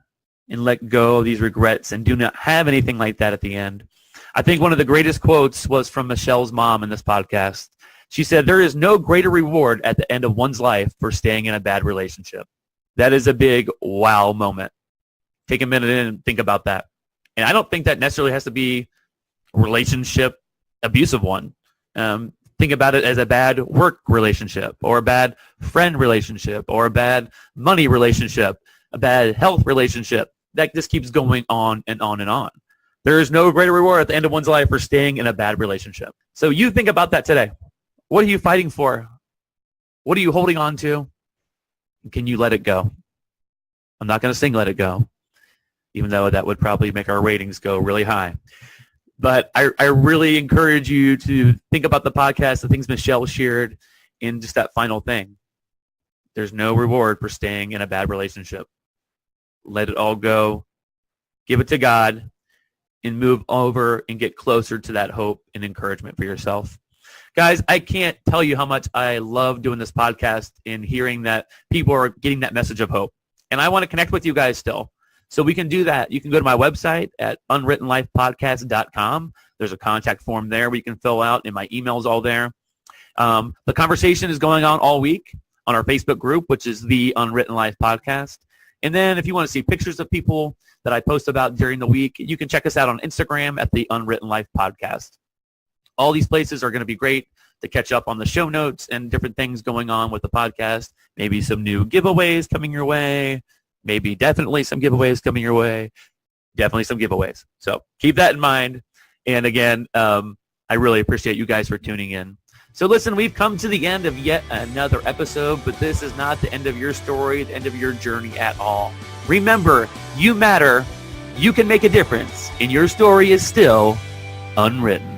S2: and let go of these regrets and do not have anything like that at the end. I think one of the greatest quotes was from Michelle's mom in this podcast. She said, there is no greater reward at the end of one's life for staying in a bad relationship. That is a big wow moment. Take a minute and think about that. And I don't think that necessarily has to be a relationship abusive one. Think about it as a bad work relationship or a bad friend relationship or a bad money relationship, a bad health relationship. That just keeps going on and on and on. There is no greater reward at the end of one's life for staying in a bad relationship. So you think about that today. What are you fighting for? What are you holding on to? Can you let it go? I'm not going to sing Let It Go, even though that would probably make our ratings go really high. But I really encourage you to think about the podcast, the things Michelle shared, and just that final thing. There's no reward for staying in a bad relationship. Let it all go. Give it to God and move over and get closer to that hope and encouragement for yourself. Guys, I can't tell you how much I love doing this podcast and hearing that people are getting that message of hope. And I want to connect with you guys still. So we can do that. You can go to my website at unwrittenlifepodcast.com. There's a contact form there where you can fill out, and my email's all there. The conversation is going on all week on our Facebook group, which is the Unwritten Life Podcast. And then if you want to see pictures of people that I post about during the week, you can check us out on Instagram at the Unwritten Life Podcast. All these places are going to be great to catch up on the show notes and different things going on with the podcast. Maybe some new giveaways coming your way. Maybe definitely some giveaways coming your way. Definitely some giveaways. So keep that in mind. And again, I really appreciate you guys for tuning in. So listen, we've come to the end of yet another episode, but this is not the end of your story, the end of your journey at all. Remember, you matter, you can make a difference, and your story is still unwritten.